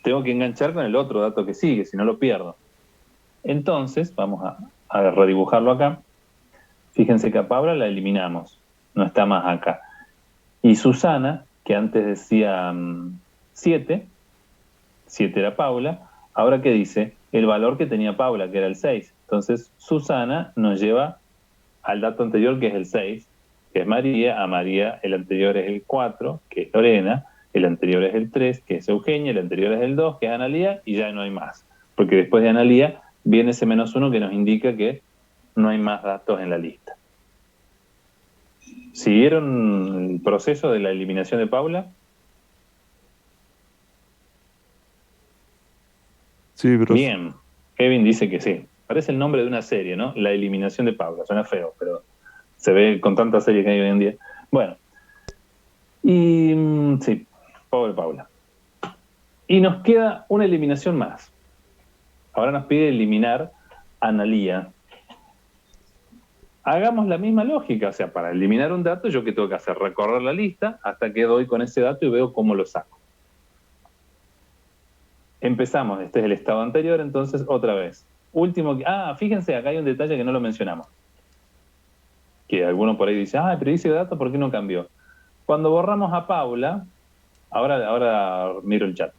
tengo que enganchar con el otro dato que sigue, si no lo pierdo. Entonces, vamos a redibujarlo acá. Fíjense que a Paula la eliminamos, no está más acá. Y Susana, que antes decía 7. 7 era Paula. Ahora, ¿qué dice? El valor que tenía Paula, que era el 6. Entonces, Susana nos lleva al dato anterior, que es el 6, que es María. A María el anterior es el 4, que es Lorena. El anterior es el 3, que es Eugenia. El anterior es el 2, que es Analía. Y ya no hay más. Porque después de Analía viene ese -1 que nos indica que no hay más datos en la lista. ¿Siguieron el proceso de la eliminación de Paula? Sí, profe. Bien. Kevin dice que sí. Parece el nombre de una serie, ¿no? La eliminación de Paula. Suena feo, pero se ve con tantas series que hay hoy en día. Bueno. Y sí, pobre Paula. Y nos queda una eliminación más. Ahora nos pide eliminar a Analía. Hagamos la misma lógica, o sea, para eliminar un dato, ¿yo qué tengo que hacer? Recorrer la lista hasta que doy con ese dato y veo cómo lo saco. Empezamos, este es el estado anterior, entonces otra vez. Último, fíjense, acá hay un detalle que no lo mencionamos. Que alguno por ahí dice, pero dice dato, ¿por qué no cambió? Cuando borramos a Paula, ahora miro el chat.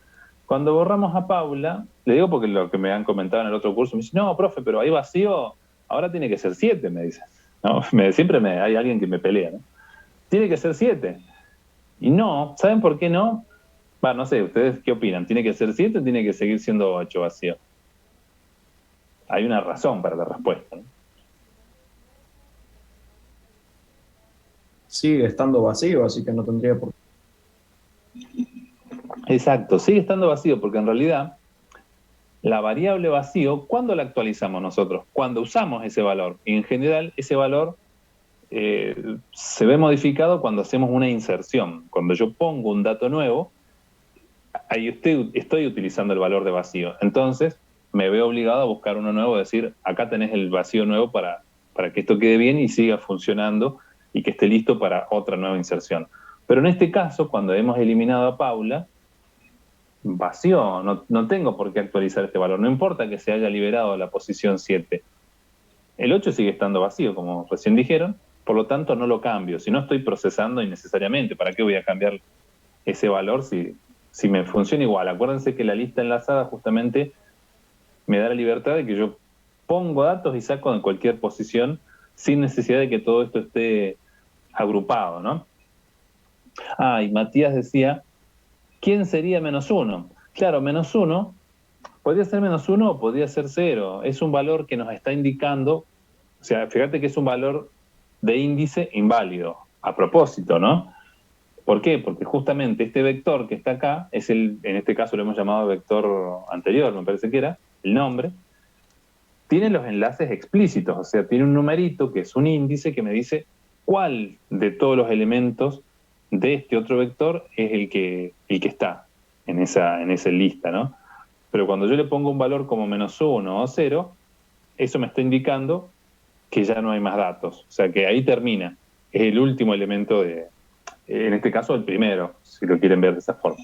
Cuando borramos a Paula, le digo porque lo que me han comentado en el otro curso, me dice, no, profe, pero ahí vacío, ahora tiene que ser 7, me dice. ¿No? Siempre hay alguien que me pelea, ¿no? Tiene que ser 7. Y no, ¿saben por qué no? No sé, ¿ustedes qué opinan? ¿Tiene que ser 7 o tiene que seguir siendo 8 vacío? Hay una razón para la respuesta, ¿no? Sigue estando vacío, así que no tendría por qué. Exacto, sigue estando vacío porque en realidad la variable vacío, ¿cuándo la actualizamos nosotros? Cuando usamos ese valor. Y en general ese valor se ve modificado cuando hacemos una inserción. Cuando yo pongo un dato nuevo, ahí estoy utilizando el valor de vacío. Entonces me veo obligado a buscar uno nuevo, decir, acá tenés el vacío nuevo para que esto quede bien y siga funcionando y que esté listo para otra nueva inserción. Pero en este caso, cuando hemos eliminado a Paula, vacío, no tengo por qué actualizar este valor. No importa que se haya liberado la posición 7. El 8 sigue estando vacío, como recién dijeron, por lo tanto no lo cambio. Si no estoy procesando innecesariamente, ¿para qué voy a cambiar ese valor si me funciona igual? Acuérdense que la lista enlazada justamente me da la libertad de que yo pongo datos y saco en cualquier posición sin necesidad de que todo esto esté agrupado, ¿no? Y Matías decía, ¿quién sería -1? Claro, -1 podría ser -1 o podría ser 0. Es un valor que nos está indicando, o sea, fíjate que es un valor de índice inválido, a propósito, ¿no? ¿Por qué? Porque justamente este vector que está acá, en este caso lo hemos llamado vector anterior, me parece que era, el nombre, tiene los enlaces explícitos, o sea, tiene un numerito que es un índice que me dice cuál de todos los elementos de este otro vector es el que está en esa lista, ¿no? Pero cuando yo le pongo un valor como -1 o 0, eso me está indicando que ya no hay más datos. O sea, que ahí termina. Es el último elemento en este caso, el primero, si lo quieren ver de esa forma.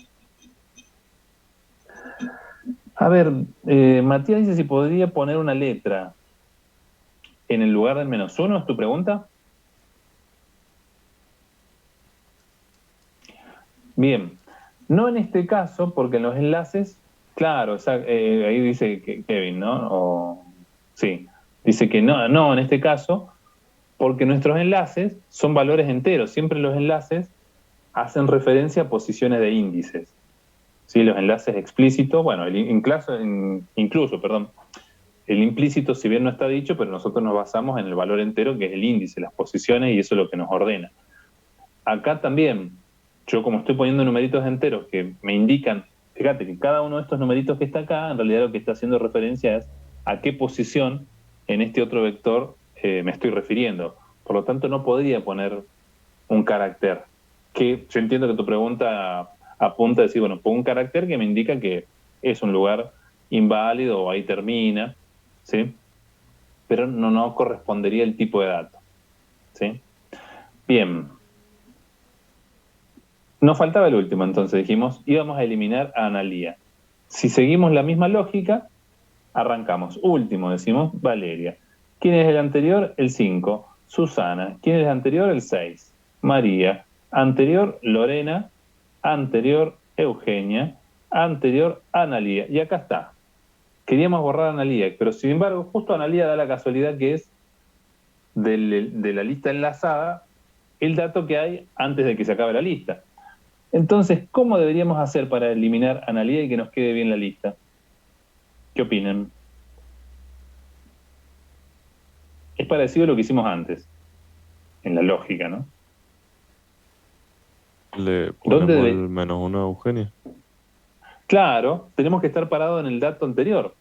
A ver, Matías dice si podría poner una letra en el lugar del -1, ¿es tu pregunta? Bien, no en este caso, porque en los enlaces, claro, ahí dice Kevin, ¿no? Sí, dice que no en este caso, porque nuestros enlaces son valores enteros. Siempre los enlaces hacen referencia a posiciones de índices. ¿Sí? Los enlaces explícitos, bueno, incluso, el implícito, si bien no está dicho, pero nosotros nos basamos en el valor entero, que es el índice, las posiciones, y eso es lo que nos ordena. Acá también, yo como estoy poniendo numeritos enteros que me indican, fíjate que cada uno de estos numeritos que está acá, en realidad lo que está haciendo referencia es a qué posición en este otro vector me estoy refiriendo. Por lo tanto, no podría poner un carácter. Que yo entiendo que tu pregunta apunta a decir, bueno, pongo un carácter que me indica que es un lugar inválido o ahí termina, ¿sí? Pero no correspondería el tipo de dato, ¿sí? Bien. Nos faltaba el último, entonces dijimos, íbamos a eliminar a Analía. Si seguimos la misma lógica, arrancamos. Último, decimos, Valeria. ¿Quién es el anterior? El 5. Susana. ¿Quién es el anterior? El 6. María. Anterior, Lorena. Anterior, Eugenia, anterior Analía. Y acá está. Queríamos borrar a Analía, pero sin embargo, justo Analía da la casualidad que es de la lista enlazada el dato que hay antes de que se acabe la lista. Entonces, ¿cómo deberíamos hacer para eliminar a Analía y que nos quede bien la lista? ¿Qué opinan? Es parecido a lo que hicimos antes, en la lógica, ¿no? Le ¿Dónde ponemos debe- el -1 a Eugenia. Claro, tenemos que estar parados en el dato anterior.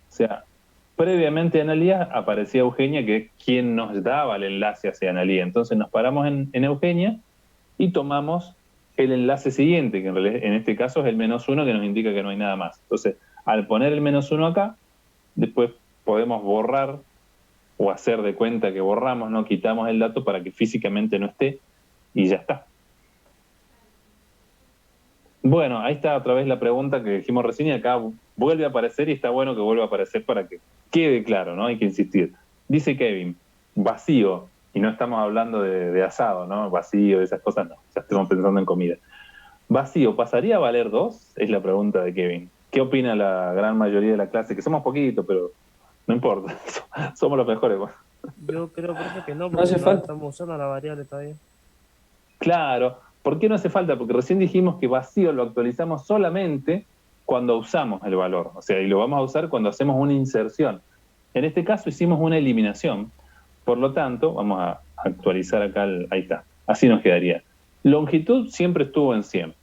O sea, previamente a Analía aparecía Eugenia, que es quien nos daba el enlace hacia Analía. Entonces nos paramos en Eugenia y tomamos el enlace siguiente, que en realidad en este caso es el -1, que nos indica que no hay nada más. Entonces, al poner el -1 acá, después podemos borrar o hacer de cuenta que borramos, no quitamos el dato para que físicamente no esté y ya está. Bueno, ahí está otra vez la pregunta que dijimos recién y acá vuelve a aparecer y está bueno que vuelva a aparecer para que quede claro, ¿no? Hay que insistir. Dice Kevin, vacío, y no estamos hablando de asado, ¿no? Vacío, esas cosas no, ya estamos pensando en comida. Vacío, ¿pasaría a valer 2? Es la pregunta de Kevin. ¿Qué opina la gran mayoría de la clase? Que somos poquitos, pero no importa, somos los mejores. Yo creo, profe, que no, No porque hace no falta. estamos usando la variable todavía. Claro, ¿por qué no hace falta? Porque recién dijimos que vacío lo actualizamos solamente cuando usamos el valor, o sea, y lo vamos a usar cuando hacemos una inserción. En este caso hicimos una eliminación, por lo tanto, vamos a actualizar acá, ahí está, así nos quedaría. Longitud siempre estuvo en 100.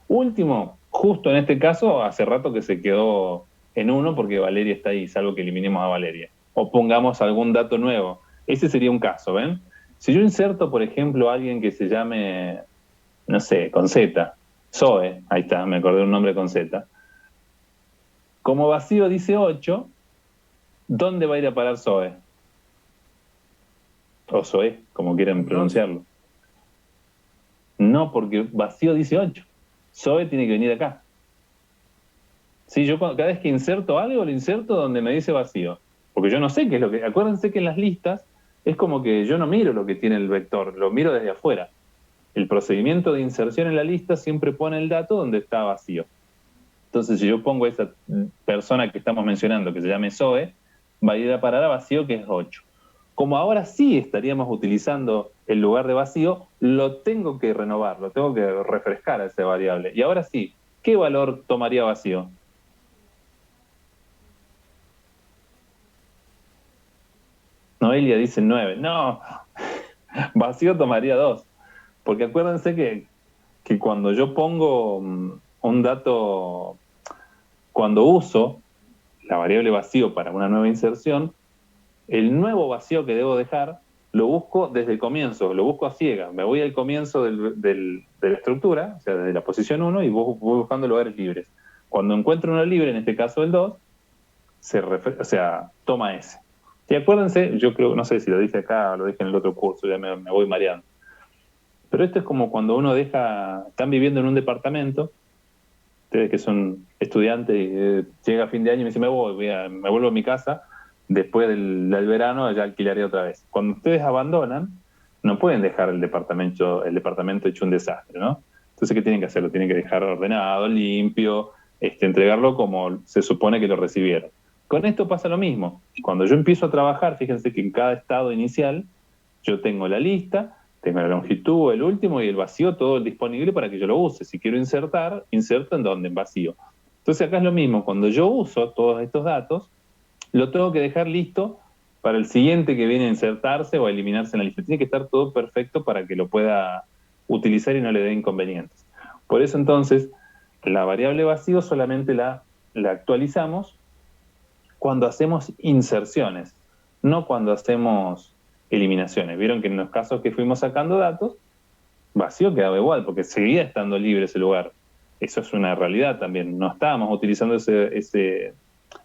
Último, justo en este caso, hace rato que se quedó en 1 porque Valeria está ahí, salvo que eliminemos a Valeria. O pongamos algún dato nuevo. Ese sería un caso, ¿ven? Si yo inserto, por ejemplo, a alguien que se llame, no sé, con Z, Zoe, ahí está, me acordé de un nombre con Z. Como vacío dice 8, ¿dónde va a ir a parar Zoe? O Zoe, como quieran pronunciarlo. No, porque vacío dice 8. Zoe tiene que venir acá. Sí, yo cada vez que inserto algo, lo inserto donde me dice vacío. Porque yo no sé qué es lo que... Acuérdense que en las listas es como que yo no miro lo que tiene el vector, lo miro desde afuera. El procedimiento de inserción en la lista siempre pone el dato donde está vacío. Entonces, si yo pongo a esa persona que estamos mencionando, que se llame Zoe, va a ir a parar a vacío, que es 8. Como ahora sí estaríamos utilizando el lugar de vacío, lo tengo que renovar, lo tengo que refrescar a esa variable. Y ahora sí, ¿qué valor tomaría vacío? Noelia dice 9. No, vacío tomaría 2. Porque acuérdense que cuando yo pongo un dato, cuando uso la variable vacío para una nueva inserción, el nuevo vacío que debo dejar lo busco desde el comienzo, lo busco a ciegas. Me voy al comienzo de la estructura, o sea, desde la posición 1, y voy buscando lugares libres. Cuando encuentro uno libre, en este caso el 2, toma ese. Y acuérdense, yo creo, no sé si lo dije acá o lo dije en el otro curso, ya me voy mareando. Pero esto es como cuando uno están viviendo en un departamento, ustedes que son estudiantes, y llega a fin de año y me dice, me vuelvo a mi casa, después del verano ya alquilaré otra vez. Cuando ustedes abandonan, no pueden dejar el departamento hecho un desastre, ¿no? Entonces, ¿qué tienen que hacer? Lo tienen que dejar ordenado, limpio, entregarlo como se supone que lo recibieron. Con esto pasa lo mismo. Cuando yo empiezo a trabajar, fíjense que en cada estado inicial yo tengo la lista, tengo la longitud, el último y el vacío, todo disponible para que yo lo use. Si quiero insertar, inserto en donde, en vacío. Entonces acá es lo mismo, cuando yo uso todos estos datos, lo tengo que dejar listo para el siguiente que viene a insertarse o a eliminarse en la lista. Tiene que estar todo perfecto para que lo pueda utilizar y no le dé inconvenientes. Por eso entonces, la variable vacío solamente la actualizamos cuando hacemos inserciones, no cuando hacemos eliminaciones. Vieron que en los casos que fuimos sacando datos, vacío quedaba igual, porque seguía estando libre ese lugar. Eso es una realidad también. No estábamos utilizando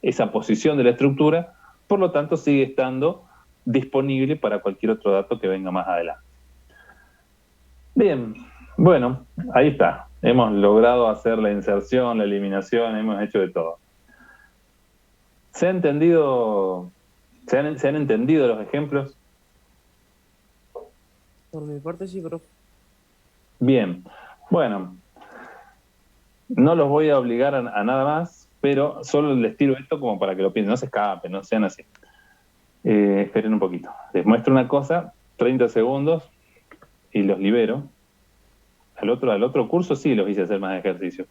esa posición de la estructura, por lo tanto sigue estando disponible para cualquier otro dato que venga más adelante. Bien, bueno, ahí está. Hemos logrado hacer la inserción, la eliminación, hemos hecho de todo. ¿Se han entendido los ejemplos? Por mi parte sí, profe. Bien, bueno, No los voy a obligar a nada más, pero solo les tiro esto como para que lo piensen, no se escapen, no sean así. Esperen un poquito. Les muestro una cosa, 30 segundos, y los libero. Al otro curso sí los hice hacer más ejercicio.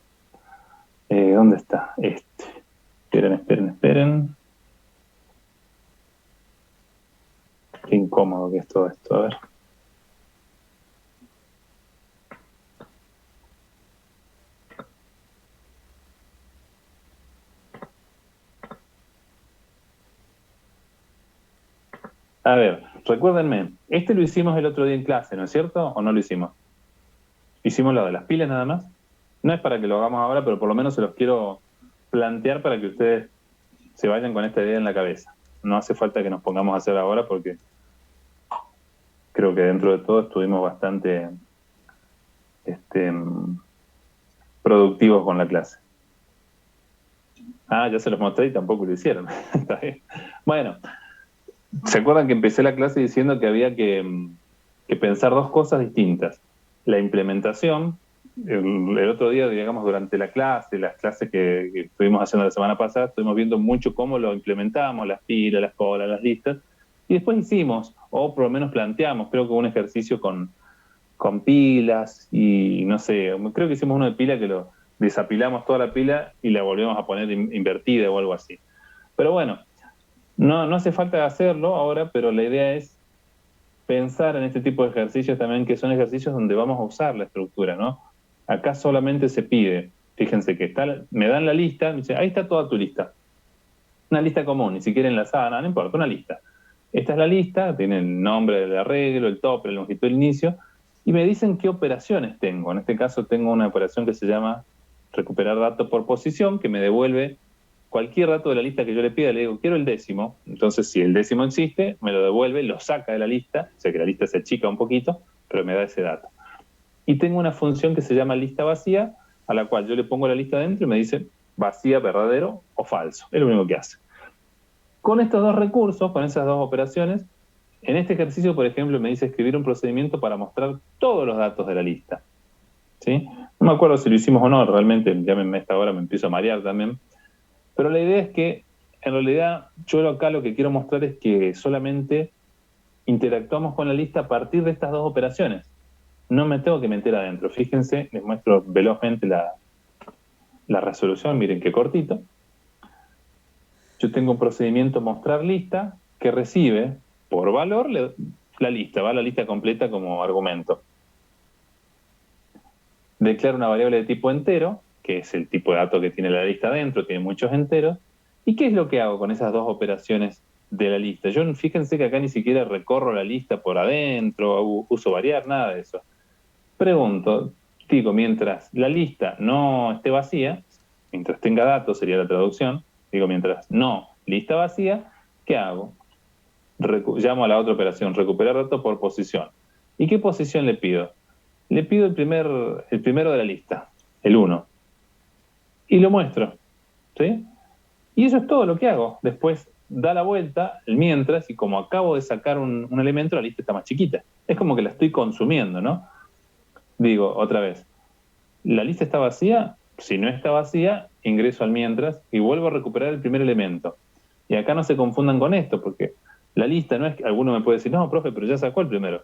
¿Dónde está? Esperen. Qué incómodo que es todo esto, a ver. A ver, recuérdenme, lo hicimos el otro día en clase, ¿no es cierto? ¿O no lo hicimos? Hicimos lo de las pilas nada más. No es para que lo hagamos ahora, pero por lo menos se los quiero plantear para que ustedes se vayan con esta idea en la cabeza. No hace falta que nos pongamos a hacer ahora porque creo que dentro de todo estuvimos bastante productivos con la clase. Ya se los mostré y tampoco lo hicieron. Está bien. Bueno, ¿se acuerdan que empecé la clase diciendo que había que pensar dos cosas distintas? La implementación, el otro día, digamos, durante las clases que estuvimos haciendo la semana pasada, estuvimos viendo mucho cómo lo implementamos, las pilas, las colas, las listas, y después hicimos, o por lo menos planteamos, creo que un ejercicio con pilas, y no sé, creo que hicimos uno de pila que lo desapilamos toda la pila y la volvemos a poner invertida o algo así. Pero bueno, no hace falta hacerlo ahora, pero la idea es pensar en este tipo de ejercicios también, que son ejercicios donde vamos a usar la estructura, ¿no? Acá solamente se pide, fíjense que me dan la lista, me dice, ahí está toda tu lista. Una lista común, ni siquiera enlazada, no importa, una lista. Esta es la lista, tiene el nombre del arreglo, el tope, la longitud del inicio, y me dicen qué operaciones tengo. En este caso tengo una operación que se llama recuperar datos por posición, que me devuelve cualquier dato de la lista que yo le pida. Le digo, quiero el décimo. Entonces, si el décimo existe, me lo devuelve, lo saca de la lista, o sea que la lista se achica un poquito, pero me da ese dato. Y tengo una función que se llama lista vacía, a la cual yo le pongo la lista dentro y me dice vacía, verdadero o falso. Es lo único que hace. Con estos dos recursos, con esas dos operaciones, en este ejercicio, por ejemplo, me dice escribir un procedimiento para mostrar todos los datos de la lista. ¿Sí? No me acuerdo si lo hicimos o no, realmente ya a esta hora me empiezo a marear también. Pero la idea es que, en realidad, yo acá lo que quiero mostrar es que solamente interactuamos con la lista a partir de estas dos operaciones. No me tengo que meter adentro. Fíjense, les muestro velozmente la resolución, miren qué cortito. Yo tengo un procedimiento mostrar lista que recibe por valor la lista, va a la lista completa como argumento. Declaro una variable de tipo entero, que es el tipo de dato que tiene la lista adentro, tiene muchos enteros. ¿Y qué es lo que hago con esas dos operaciones de la lista? Yo, fíjense que acá ni siquiera recorro la lista por adentro, uso variar, nada de eso. Pregunto, digo, mientras la lista no esté vacía, mientras tenga datos sería la traducción, digo, mientras no lista vacía, ¿qué hago? Llamo a la otra operación, recuperar datos por posición. ¿Y qué posición le pido? Le pido el primero de la lista, el 1. Y lo muestro, ¿sí? Y eso es todo lo que hago. Después da la vuelta, el mientras, y como acabo de sacar un elemento, la lista está más chiquita. Es como que la estoy consumiendo, ¿no? Digo, otra vez, ¿la lista está vacía? Si no está vacía, ingreso al mientras y vuelvo a recuperar el primer elemento. Y acá no se confundan con esto, porque la lista no es que alguno me puede decir, no, profe, pero ya sacó el primero.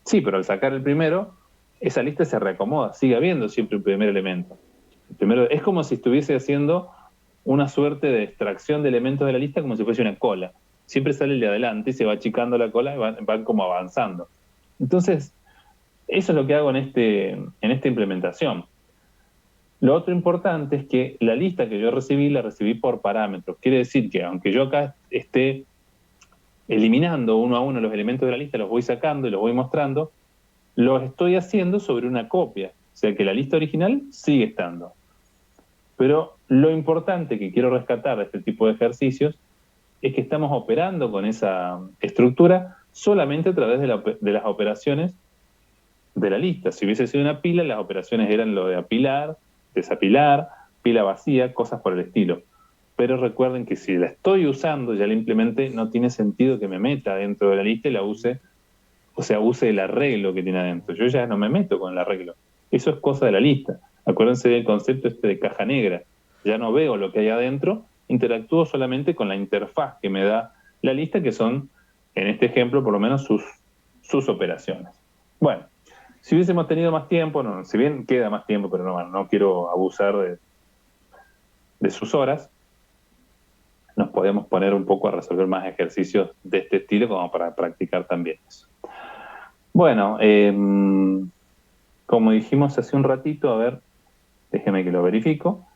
Sí, pero al sacar el primero, esa lista se reacomoda, sigue habiendo siempre un primer elemento. El primero, es como si estuviese haciendo una suerte de extracción de elementos de la lista como si fuese una cola. Siempre sale el de adelante y se va achicando la cola y van como avanzando. Entonces, eso es lo que hago en esta implementación. Lo otro importante es que la lista que yo recibí, la recibí por parámetros. Quiere decir que aunque yo acá esté eliminando uno a uno los elementos de la lista, los voy sacando y los voy mostrando, los estoy haciendo sobre una copia. O sea que la lista original sigue estando. Pero lo importante que quiero rescatar de este tipo de ejercicios es que estamos operando con esa estructura solamente a través de las operaciones de la lista. Si hubiese sido una pila, las operaciones eran lo de apilar, desapilar, pila vacía, cosas por el estilo. Pero recuerden que si la estoy usando, ya la implementé, no tiene sentido que me meta dentro de la lista y la use, o sea, use el arreglo que tiene adentro. Yo ya no me meto con el arreglo. Eso es cosa de la lista. Acuérdense del concepto este de caja negra. Ya no veo lo que hay adentro, interactúo solamente con la interfaz que me da la lista, que son, en este ejemplo, por lo menos sus operaciones. Bueno, si hubiésemos tenido más tiempo, no, si bien queda más tiempo, pero no quiero abusar de sus horas, nos podemos poner un poco a resolver más ejercicios de este estilo como para practicar también eso. Bueno, como dijimos hace un ratito, a ver, déjeme que lo verifico.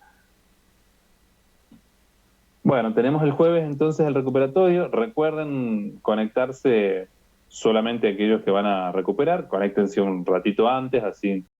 Bueno, tenemos el jueves entonces el recuperatorio. Recuerden conectarse solamente aquellos que van a recuperar. Conéctense un ratito antes, así